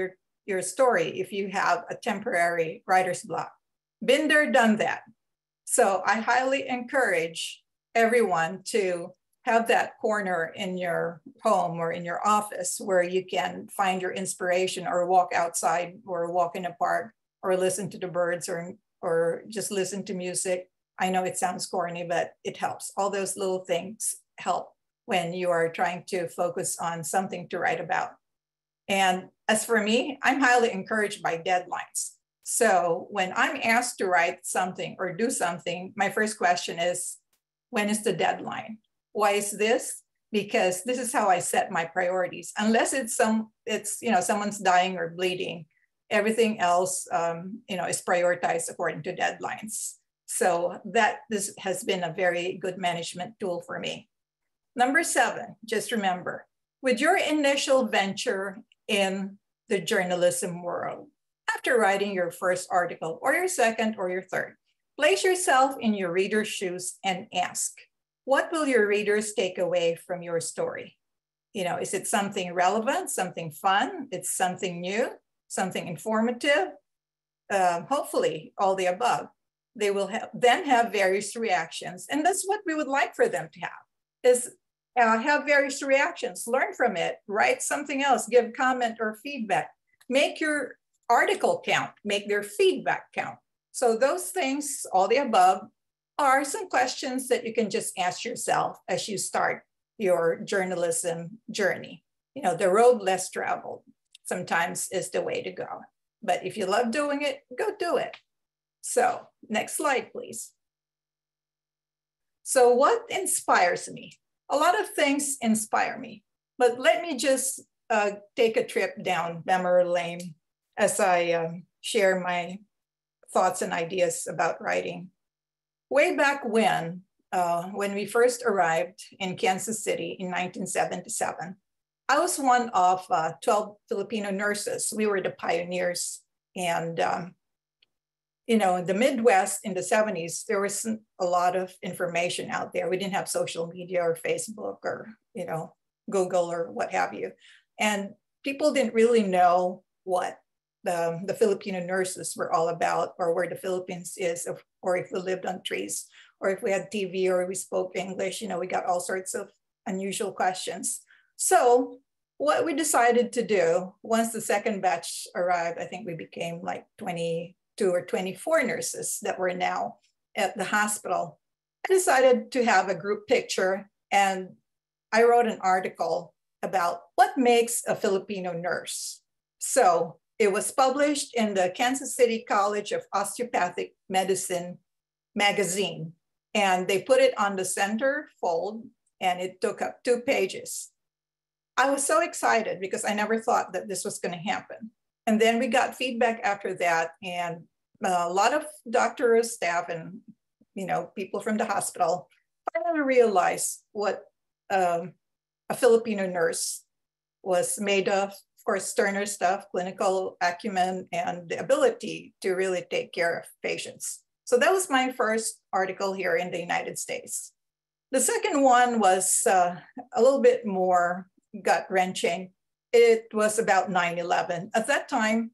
Speaker 7: your story if you have a temporary writer's block. Been there, done that. So I highly encourage everyone to have that corner in your home or in your office where you can find your inspiration, or walk outside or walk in a park or listen to the birds or just listen to music. I know it sounds corny, but it helps. All those little things help when you are trying to focus on something to write about. And as for me, I'm highly encouraged by deadlines. So when I'm asked to write something or do something, my first question is, when is the deadline? Why is this? Because this is how I set my priorities. Unless it's someone's dying or bleeding, everything else is prioritized according to deadlines. So this has been a very good management tool for me. Number 7, just remember, with your initial venture in the journalism world, after writing your first article or your second or your third, place yourself in your reader's shoes and ask, what will your readers take away from your story? Is it something relevant, something fun? It's something new, something informative? Hopefully all the above. They will then have various reactions. And that's what we would like for them to have, is have various reactions, learn from it, write something else, give comment or feedback, make your article count, make their feedback count. So those things, all the above, are some questions that you can just ask yourself as you start your journalism journey. The road less traveled sometimes is the way to go. But if you love doing it, go do it. So next slide, please. So what inspires me? A lot of things inspire me, but let me just take a trip down memory lane as I share my thoughts and ideas about writing. Way back when we first arrived in Kansas City in 1977, I was one of 12 Filipino nurses. We were the pioneers. And, in the Midwest in the 70s, there wasn't a lot of information out there. We didn't have social media or Facebook or, Google or what have you. And people didn't really know what the Filipino nurses were all about, or where the Philippines is, or if we lived on trees, or if we had TV, or we spoke English. We got all sorts of unusual questions. So what we decided to do, once the second batch arrived, I think we became like 22 or 24 nurses that were now at the hospital. I decided to have a group picture, and I wrote an article about what makes a Filipino nurse. So it was published in the Kansas City College of Osteopathic Medicine magazine, and they put it on the center fold, and it took up 2 pages. I was so excited because I never thought that this was going to happen. And then we got feedback after that, and a lot of doctoral staff and people from the hospital finally realized what a Filipino nurse was made of. Of course, sterner stuff, clinical acumen, and the ability to really take care of patients. So that was my first article here in the United States. The second one was a little bit more gut-wrenching. It was about 9/11. At that time,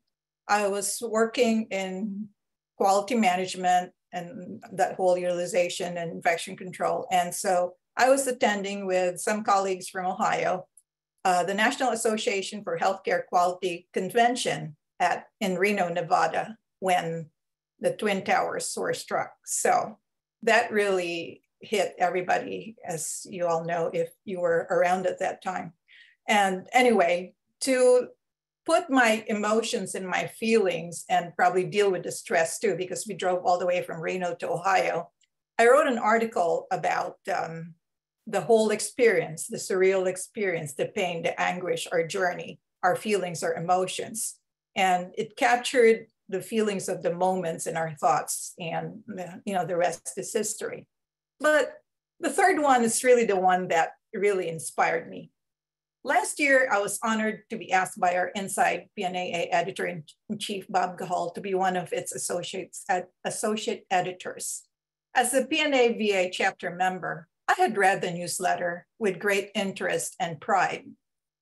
Speaker 7: I was working in quality management and that whole utilization and infection control. And so I was attending with some colleagues from Ohio, the National Association for Healthcare Quality Convention in Reno, Nevada, when the Twin Towers were struck. So that really hit everybody, as you all know, if you were around at that time. And anyway, to put my emotions and my feelings and probably deal with the stress too, because we drove all the way from Reno to Ohio, I wrote an article about the whole experience, the surreal experience, the pain, the anguish, our journey, our feelings, our emotions. And it captured the feelings of the moments and our thoughts, and the rest is history. But the third one is really the one that really inspired me. Last year, I was honored to be asked by our Inside PNAA Editor-in-Chief, Bob Gahal, to be one of its associate editors. As a PNA VA chapter member, I had read the newsletter with great interest and pride,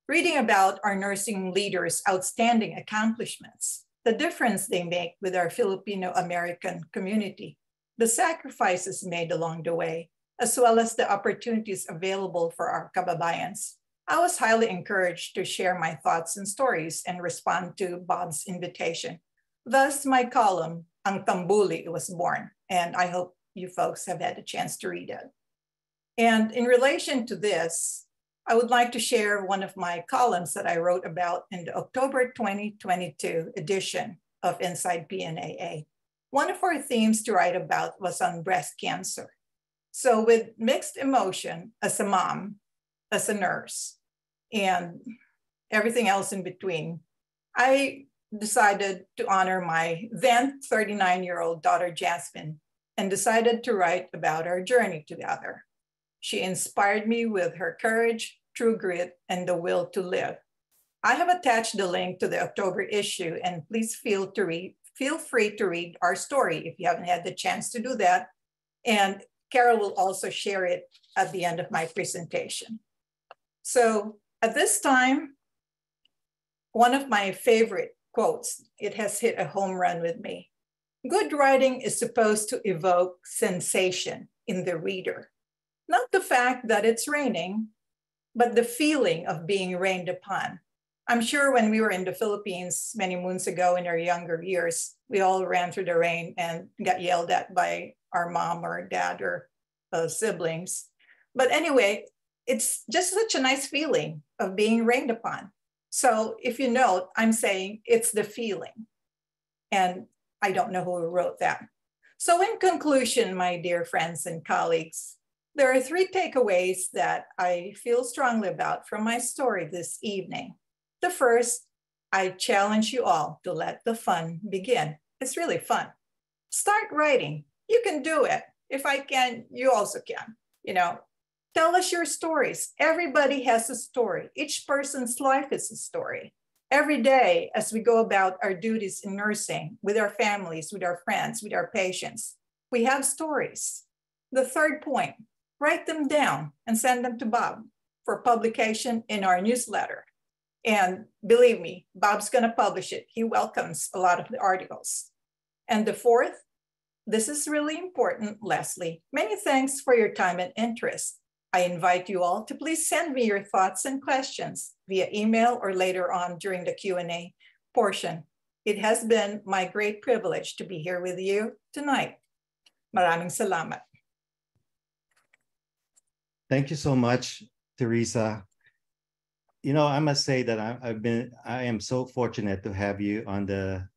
Speaker 7: reading about our nursing leaders' outstanding accomplishments, the difference they make with our Filipino-American community, the sacrifices made along the way, as well as the opportunities available for our kababayans. I was highly encouraged to share my thoughts and stories and respond to Bob's invitation. Thus, my column, Ang Tambuli, was born, and I hope you folks have had a chance to read it. And in relation to this, I would like to share one of my columns that I wrote about in the October 2022 edition of Inside PNAA. One of our themes to write about was on breast cancer. So with mixed emotion as a mom, as a nurse, and everything else in between, I decided to honor my then 39-year-old daughter, Jasmine, and decided to write about our journey together. She inspired me with her courage, true grit, and the will to live. I have attached the link to the October issue, and please feel free to read our story if you haven't had the chance to do that. And Carol will also share it at the end of my presentation. So at this time, one of my favorite quotes, it has hit a home run with me. Good writing is supposed to evoke sensation in the reader. Not the fact that it's raining, but the feeling of being rained upon. I'm sure when we were in the Philippines many moons ago in our younger years, we all ran through the rain and got yelled at by our mom or dad or siblings. But anyway, it's just such a nice feeling of being rained upon. So if you note, I'm saying it's the feeling. And I don't know who wrote that. So in conclusion, my dear friends and colleagues, there are 3 takeaways that I feel strongly about from my story this evening. The first, I challenge you all to let the fun begin. It's really fun. Start writing. You can do it. If I can, you also can. You know, tell us your stories. Everybody has a story. Each person's life is a story. Every day, as we go about our duties in nursing, with our families, with our friends, with our patients, we have stories. The third point, write them down and send them to Bob for publication in our newsletter. And believe me, Bob's going to publish it. He welcomes a lot of the articles. And the fourth, this is really important, Leslie. Many thanks for your time and interest. I invite you all to please send me your thoughts and questions via email or later on during the Q&A portion. It has been my great privilege to be here with you tonight. Maraming salamat.
Speaker 1: Thank you so much, Teresa. You know, I must say that I am so fortunate to have you on the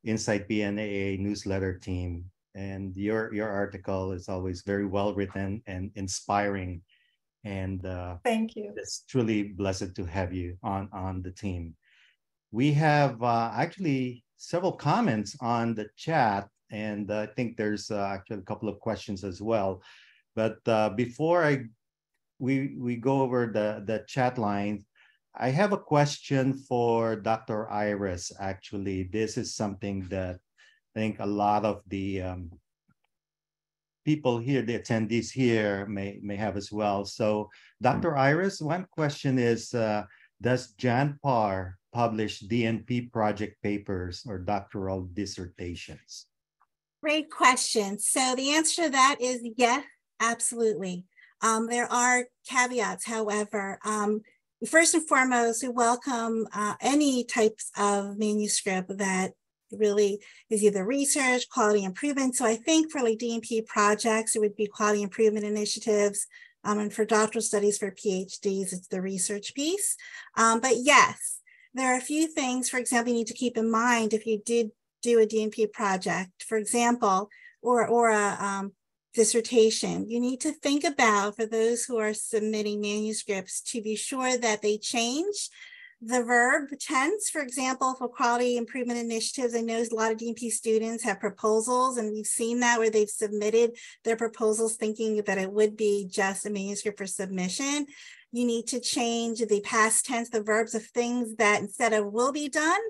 Speaker 1: Inside PNAA newsletter team. And your article is always very well written and inspiring. And
Speaker 7: thank you.
Speaker 1: It's truly blessed to have you on the team. We have actually several comments on the chat, and I think there's actually a couple of questions as well. But before we go over the chat line, I have a question for Dr. Iris. Actually, this is something that I think a lot of the people here, the attendees here, may have as well. So, Dr. Iris, one question is, does Janpar publish DNP project papers or doctoral dissertations?
Speaker 5: Great question. So the answer to that is yes, absolutely. There are caveats, however. First and foremost, we welcome any types of manuscript that really is either research, quality improvement. So I think for like DNP projects, it would be quality improvement initiatives. And for doctoral studies for PhDs, it's the research piece. But yes, there are a few things, for example, you need to keep in mind if you did do a DNP project, for example, or a dissertation, you need to think about, for those who are submitting manuscripts, to be sure that they change the verb tense. For example, for quality improvement initiatives, I know a lot of DNP students have proposals, and we've seen that where they've submitted their proposals thinking that it would be just a manuscript for submission. You need to change the past tense, the verbs of things that instead of will be done,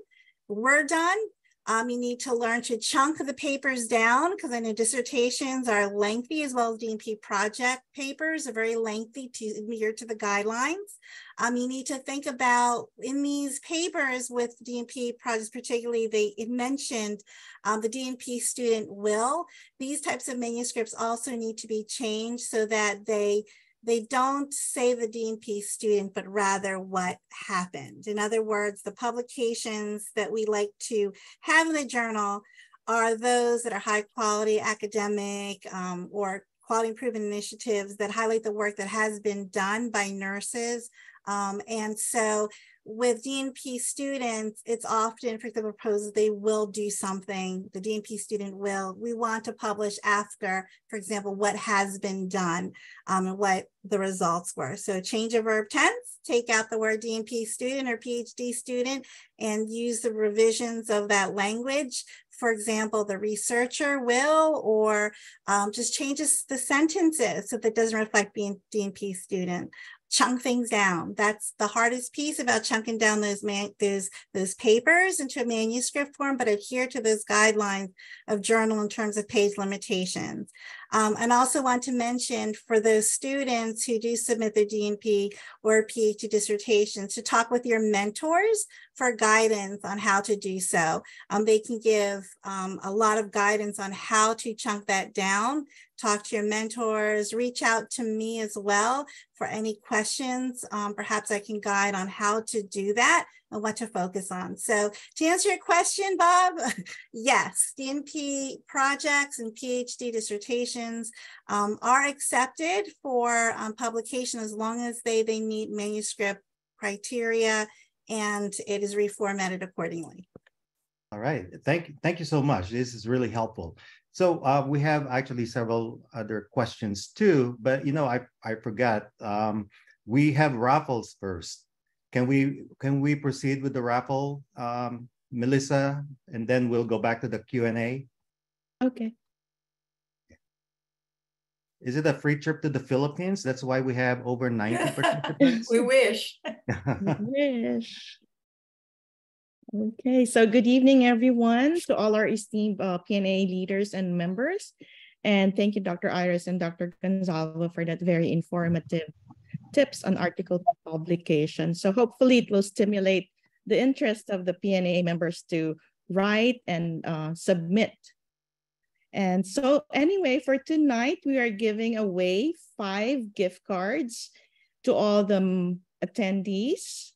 Speaker 5: were done. You need to learn to chunk the papers down, because I know dissertations are lengthy, as well as DNP project papers are very lengthy to adhere to the guidelines. You need to think about in these papers with DNP projects, particularly it mentioned the DNP student will. These types of manuscripts also need to be changed so that they don't say the DNP student, but rather what happened. In other words, the publications that we like to have in the journal are those that are high quality academic or quality improvement initiatives that highlight the work that has been done by nurses. And so with DNP students, it's often, for example, proposed they will do something, the DNP student will. We want to publish after, for example, what has been done and what the results were. So change a verb tense, take out the word DNP student or PhD student, and use the revisions of that language. For example, the researcher will, or just changes the sentences so that it doesn't reflect being DNP student. Chunk things down. That's the hardest piece about chunking down those papers into a manuscript form, but adhere to those guidelines of journal in terms of page limitations. And also want to mention for those students who do submit their DNP or PhD dissertations to talk with your mentors for guidance on how to do so. They can give a lot of guidance on how to chunk that down. Talk to your mentors, reach out to me as well for any questions. Perhaps I can guide on how to do that and what to focus on. So to answer your question, Bob, yes, DNP projects and PhD dissertations are accepted for publication as long as they meet manuscript criteria and it is reformatted accordingly.
Speaker 1: All right, thank you so much. This is really helpful. So we have actually several other questions too, but I forgot. We have raffles first. Can we proceed with the raffle, Melissa, and then we'll go back to the Q&A?
Speaker 8: Okay.
Speaker 1: Is it a free trip to the Philippines? That's why we have over 90 participants.
Speaker 7: We wish.
Speaker 8: Wish. Okay, so good evening, everyone, to all our esteemed PNA leaders and members. And thank you, Dr. Iris and Dr. Gonzalo, for that very informative tips on article publication. So hopefully it will stimulate the interest of the PNA members to write and submit. And so anyway, for tonight, we are giving away 5 gift cards to all the attendees.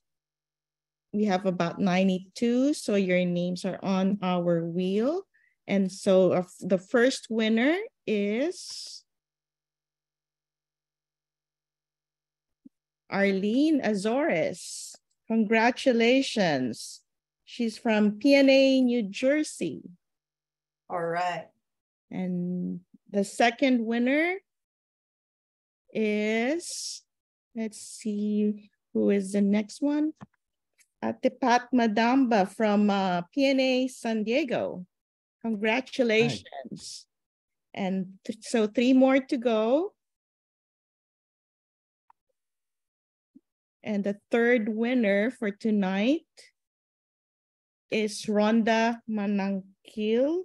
Speaker 8: We have about 92, so your names are on our wheel. And so the first winner is Arlene Azores. Congratulations. She's from PNA, New Jersey.
Speaker 7: All right.
Speaker 8: And the second winner is, let's see, who is the next one? Atipat Madamba from PNA San Diego. Congratulations. Nice. And so 3 more to go. And the third winner for tonight is Rhonda Manangkil.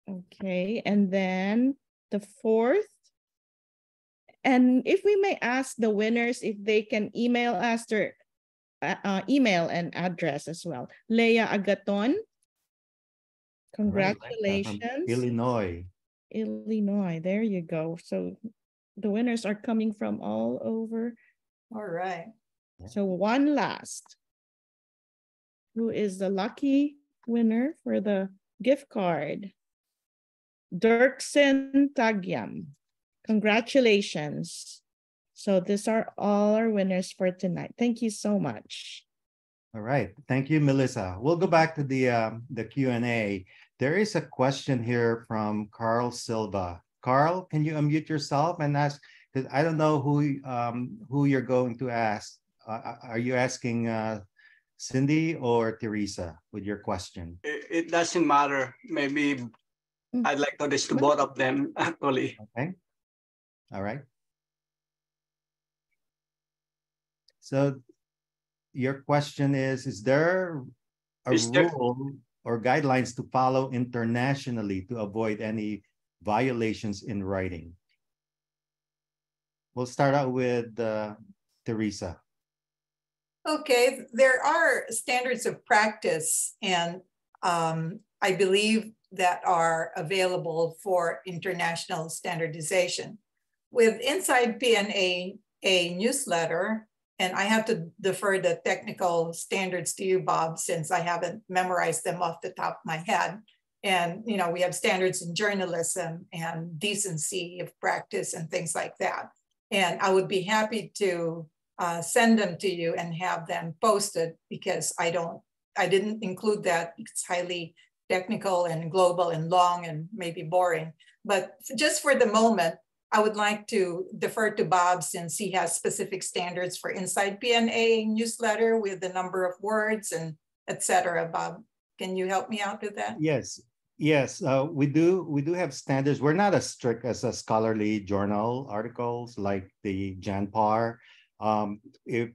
Speaker 8: Okay, and then the fourth. And if we may ask the winners if they can email us their email and address as well. Leah Agaton. Congratulations.
Speaker 1: Right, Illinois.
Speaker 8: Illinois, there you go. So the winners are coming from all over.
Speaker 7: All right.
Speaker 8: So one last. Who is the lucky winner for the gift card? Dirksen Tagyam. Congratulations. So these are all our winners for tonight. Thank you so much.
Speaker 1: All right. Thank you, Melissa. We'll go back to the Q&A. There is a question here from Carl Silva. Carl, can you unmute yourself and ask, because I don't know who you're going to ask. Are you asking Cindy or Teresa with your question?
Speaker 9: It doesn't matter. Maybe I'd like to address to both of them, actually.
Speaker 1: Okay. All right. So your question is there a rule or guidelines to follow internationally to avoid any violations in writing? We'll start out with Teresa.
Speaker 7: Okay, there are standards of practice, and I believe that are available for international standardization. With Inside PNA, a newsletter, and I have to defer the technical standards to you, Bob, since I haven't memorized them off the top of my head. And we have standards in journalism and decency of practice and things like that. And I would be happy to send them to you and have them posted, because I didn't include that. It's highly technical and global and long and maybe boring. But just for the moment, I would like to defer to Bob, since he has specific standards for Inside PNA newsletter with the number of words and etc. Bob, can you help me out with that?
Speaker 1: Yes, yes, we do have standards. We're not as strict as a scholarly journal articles like the Janpar. If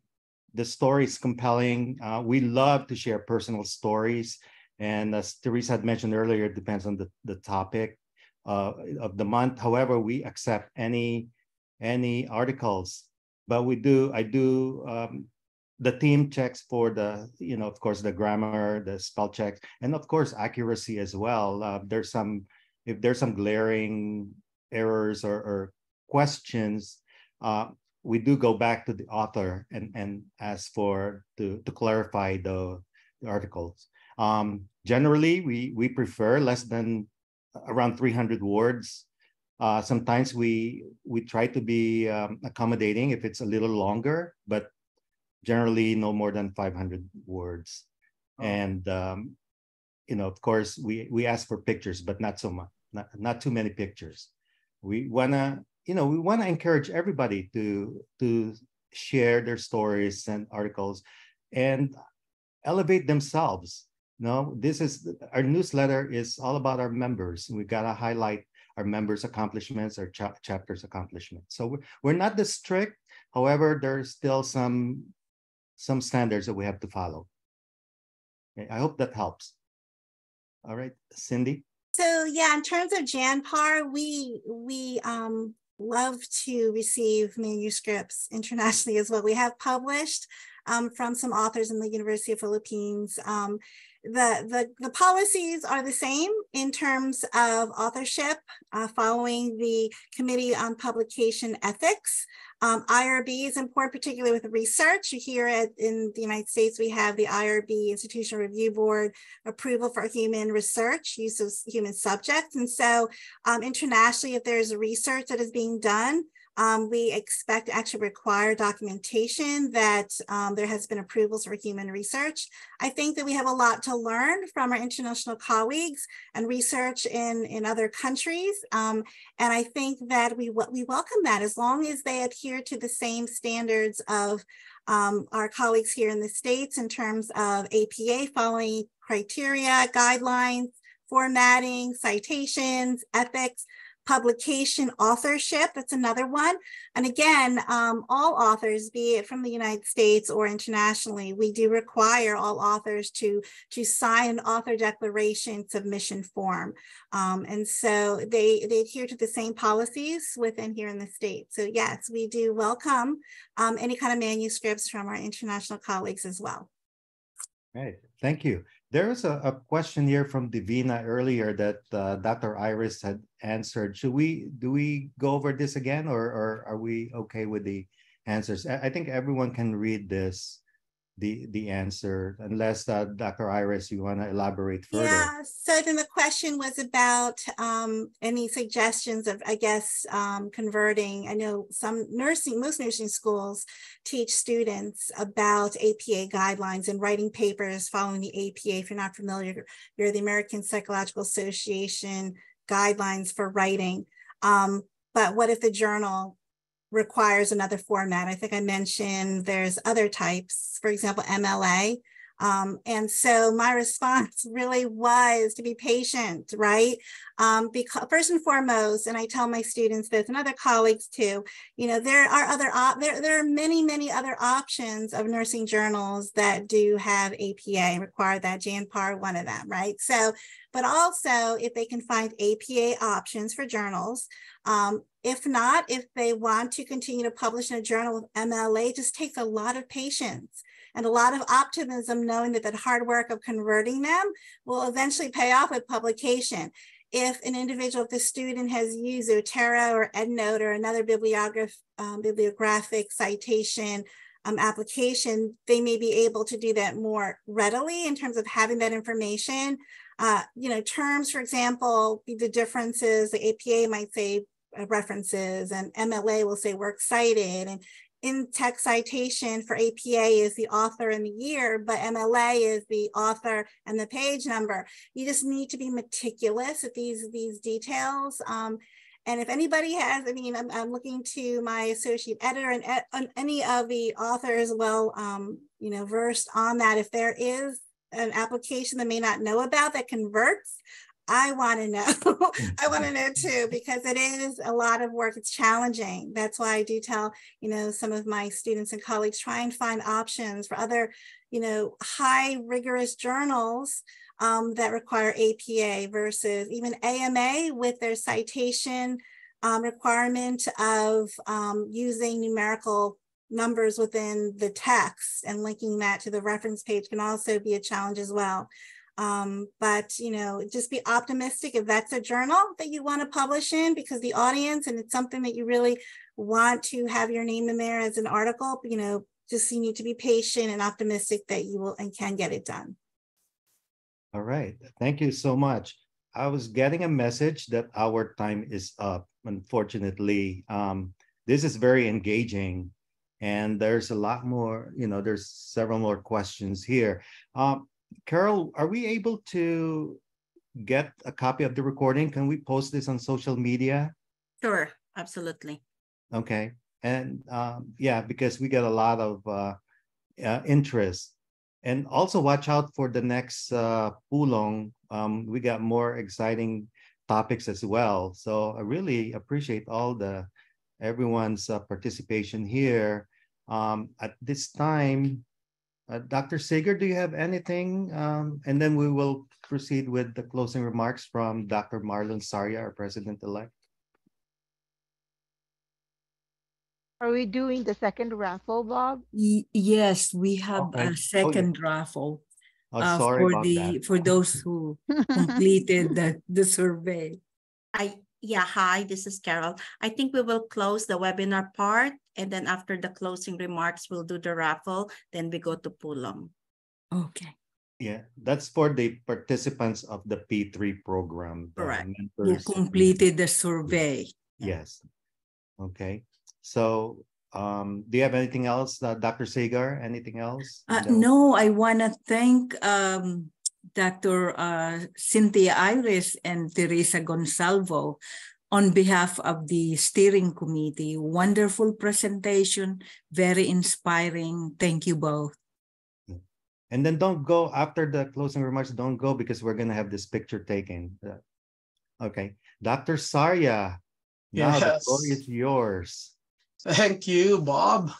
Speaker 1: the story is compelling, we love to share personal stories. And as Teresa had mentioned earlier, it depends on the topic of the month. However, we accept any articles, but I do the team checks for the, of course, the grammar, the spell checks, and of course, accuracy as well. If there's some glaring errors or questions, we do go back to the author and ask to clarify the articles. Generally, we prefer less than around 300 words. Sometimes we try to be accommodating if it's a little longer, but generally no more than 500 words. Oh. And of course, we ask for pictures, but not so much, not too many pictures. We wanna encourage everybody to share their stories and articles and elevate themselves. This is our newsletter is all about our members. We gotta highlight our members' accomplishments, our chapters' accomplishments. So we're not this strict. However, there's still some standards that we have to follow. Okay, I hope that helps. All right, Cindy.
Speaker 5: So yeah, in terms of Janpar, we love to receive manuscripts internationally as well. We have published from some authors in the University of Philippines. The policies are the same in terms of authorship, following the Committee on Publication Ethics. IRB is important, particularly with research. Here in the United States, we have the IRB, Institutional Review Board, approval for human research, use of human subjects. And so internationally, if there's research that is being done, we expect to actually require documentation that there has been approvals for human research. I think that we have a lot to learn from our international colleagues and research in other countries. And I think that we welcome that, as long as they adhere to the same standards of our colleagues here in the States in terms of APA following criteria, guidelines, formatting, citations, ethics, publication, authorship, that's another one. And again, all authors, be it from the United States or internationally, we do require all authors to sign an author declaration submission form. And so they adhere to the same policies within here in the States. So yes, we do welcome any kind of manuscripts from our international colleagues as well.
Speaker 1: Right, thank you. There was a question here from Divina earlier that Dr. Iris had answered. Do we go over this again, or are we okay with the answers? I think everyone can read this, the answer, unless Dr. Iris, you want to elaborate further.
Speaker 5: Yeah, so then the question was about any suggestions of, I guess, converting. I know most nursing schools teach students about APA guidelines and writing papers following the APA. If you're not familiar, you're the American Psychological Association guidelines for writing. But what if the journal requires another format? I think I mentioned there's other types, for example, MLA. And so my response really was to be patient, right? Because first and foremost, and I tell my students this and other colleagues too, there are many other options of nursing journals that do have APA, require that, Janpar, one of them, right? So, but also if they can find APA options for journals, if not, if they want to continue to publish in a journal with MLA, it just takes a lot of patience and a lot of optimism, knowing that hard work of converting them will eventually pay off with publication. If an individual, if the student has used Zotero or EndNote or another bibliographic citation application, they may be able to do that more readily in terms of having that information. Terms, for example, the differences, the APA might say references and MLA will say works cited, and in-text citation for APA is the author and the year, but MLA is the author and the page number. You just need to be meticulous at these details. And if anybody has, I mean, I'm looking to my associate editor and any of the authors well, you know, versed on that. If there is an application they may not know about that converts, I want to know. I want to know too, because it is a lot of work. It's challenging. That's why I do tell, you know, some of my students and colleagues, try and find options for other, you know, high rigorous journals that require APA versus even AMA with their citation requirement of using numerical numbers within the text and linking that to the reference page can also be a challenge as well. But, you know, just be optimistic if that's a journal that you want to publish in, because the audience, and it's something that you really want to have your name in there as an article, you know, just you need to be patient and optimistic that you will and can get it done.
Speaker 1: All right. Thank you so much. I was getting a message that our time is up. Unfortunately, this is very engaging and there's a lot more, you know, there's several more questions here. Carol, are we able to get a copy of the recording? Can we post this on social media?
Speaker 4: Sure, absolutely.
Speaker 1: Okay. And yeah, because we get a lot of interest. And also watch out for the next Pulong. We got more exciting topics as well. So I really appreciate everyone's participation here. At this time, Dr. Sager, do you have anything? And then we will proceed with the closing remarks from Dr. Marlon Saria, our president-elect.
Speaker 6: Are we doing the second raffle, Bob?
Speaker 10: Yes, we have
Speaker 1: Okay.
Speaker 10: a second raffle
Speaker 1: Sorry about that.
Speaker 10: for those who completed the survey.
Speaker 4: Hi, this is Carol. I think we will close the webinar part, and then after the closing remarks, we'll do the raffle, then we go to Pulong.
Speaker 10: Okay.
Speaker 1: Yeah, that's for the participants of the P3 program.
Speaker 4: Correct.
Speaker 10: Who completed the survey.
Speaker 1: Yes. Okay. So do you have anything else, Dr. Sagar? Anything else?
Speaker 10: No, I want to thank Dr. Cynthia Iris and Teresa Gonsalvo on behalf of the steering committee. Wonderful presentation, very inspiring. Thank you both.
Speaker 1: And then don't go after the closing remarks. Don't go because we're going to have this picture taken. Okay. Dr. Saria, now the floor is yours.
Speaker 9: Thank you, Bob.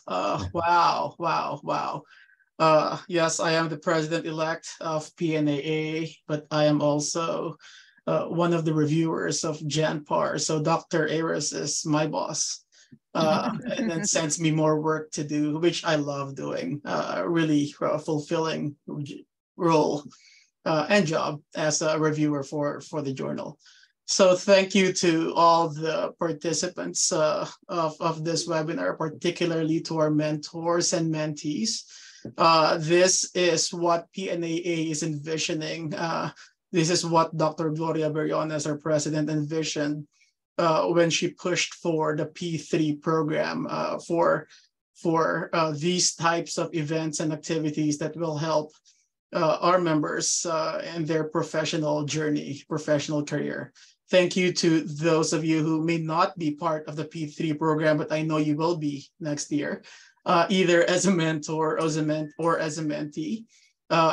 Speaker 9: Wow. Yes, I am the president-elect of PNAA, but I am also one of the reviewers of Janpar. So Dr. Iris is my boss, and then sends me more work to do, which I love doing. Really fulfilling role and job as a reviewer for the journal. So thank you to all the participants of this webinar, particularly to our mentors and mentees. This is what PNAA is envisioning. This is what Dr. Gloria Berriones, our president, envisioned when she pushed for the P3 program for these types of events and activities that will help our members in their professional journey, professional career. Thank you to those of you who may not be part of the P3 program, but I know you will be next year, either as a mentor or as a mentee.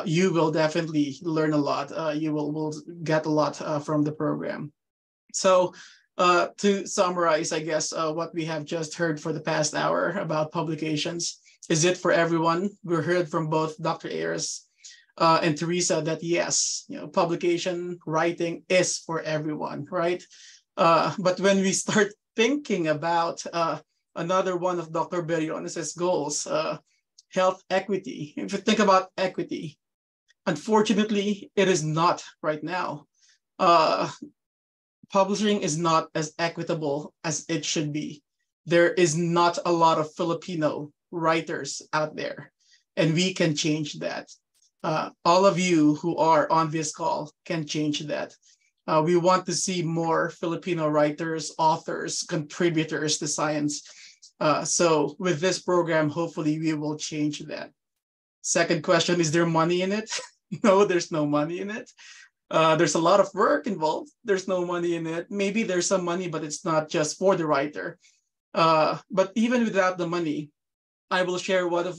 Speaker 9: You will definitely learn a lot. You will get a lot from the program. So to summarize, I guess, what we have just heard for the past hour about publications, is it for everyone? We heard from both Dr. Iris and Teresa that yes, publication writing is for everyone, right? But when we start thinking about another one of Dr. Berriones' goals, health equity. If you think about equity, unfortunately, it is not right now. Publishing is not as equitable as it should be. There is not a lot of Filipino writers out there, and we can change that. All of you who are on this call can change that. We want to see more Filipino writers, authors, contributors to science. So with this program, hopefully we will change that. Second question, is there money in it? No, there's no money in it. There's a lot of work involved. There's no money in it. Maybe there's some money, but it's not just for the writer. But even without the money, I will share one of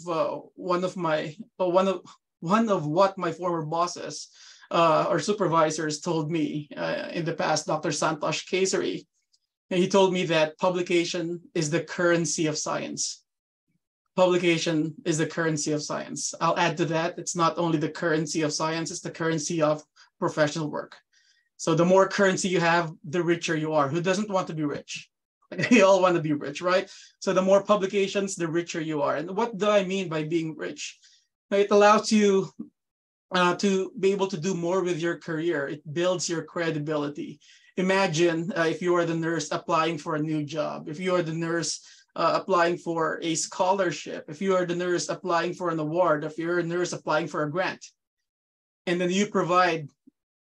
Speaker 9: what my former bosses or supervisors told me in the past, Dr. Santosh Kesari. And he told me that publication is the currency of science. Publication is the currency of science. I'll add to that, it's not only the currency of science, it's the currency of professional work. So the more currency you have, the richer you are. Who doesn't want to be rich? We all want to be rich, right? So the more publications, the richer you are. And what do I mean by being rich? It allows you to be able to do more with your career. It builds your credibility. Imagine if you are the nurse applying for a new job, if you are the nurse applying for a scholarship, if you are the nurse applying for an award, if you're a nurse applying for a grant, and then you provide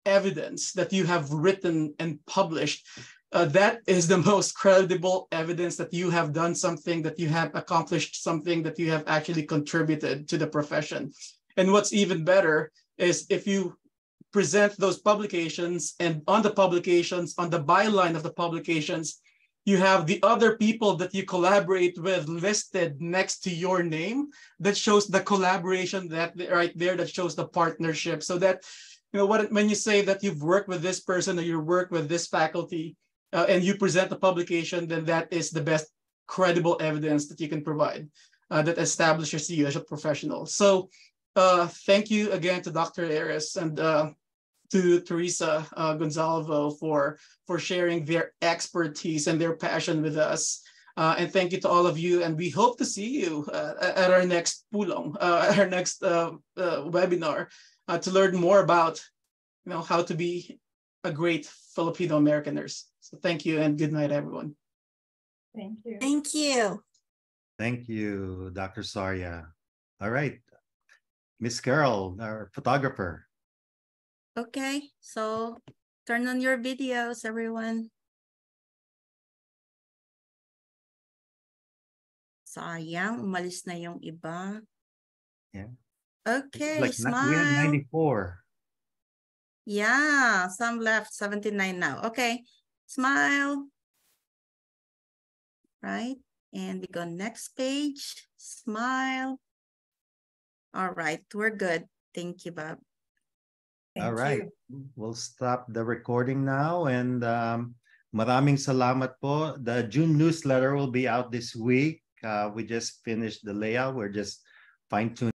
Speaker 9: evidence that you have written and published, that is the most credible evidence that you have done something, that you have accomplished something, that you have actually contributed to the profession. And what's even better is if you present those publications, and on the publications, on the byline of the publications, you have the other people that you collaborate with listed next to your name. That shows the collaboration, that right there, that shows the partnership. So that, you know, when you say that you've worked with this person or you work with this faculty and you present the publication, then that is the best credible evidence that you can provide that establishes you as a professional. So thank you again to Dr. Iris and to Teresa Gonzalvo for sharing their expertise and their passion with us. And thank you to all of you. And we hope to see you at our next pulong, our next webinar to learn more about, you know, how to be a great Filipino American nurse. So thank you and good night, everyone.
Speaker 7: Thank you.
Speaker 5: Thank you.
Speaker 1: Thank you, Dr. Saria. All right, Miss Carol, our photographer.
Speaker 4: Okay, so turn on your videos, everyone. Sayang, umalis na yung iba.
Speaker 1: Yeah.
Speaker 4: Okay,
Speaker 1: Like we had
Speaker 4: smile.
Speaker 1: 94.
Speaker 4: Yeah, some left, 79 now. Okay, smile. Right, and we go next page, smile. All right, we're good. Thank you, Bob.
Speaker 1: All right, we'll stop the recording now, and maraming salamat po. The June newsletter will be out this week. We just finished the layout. We're just fine-tuning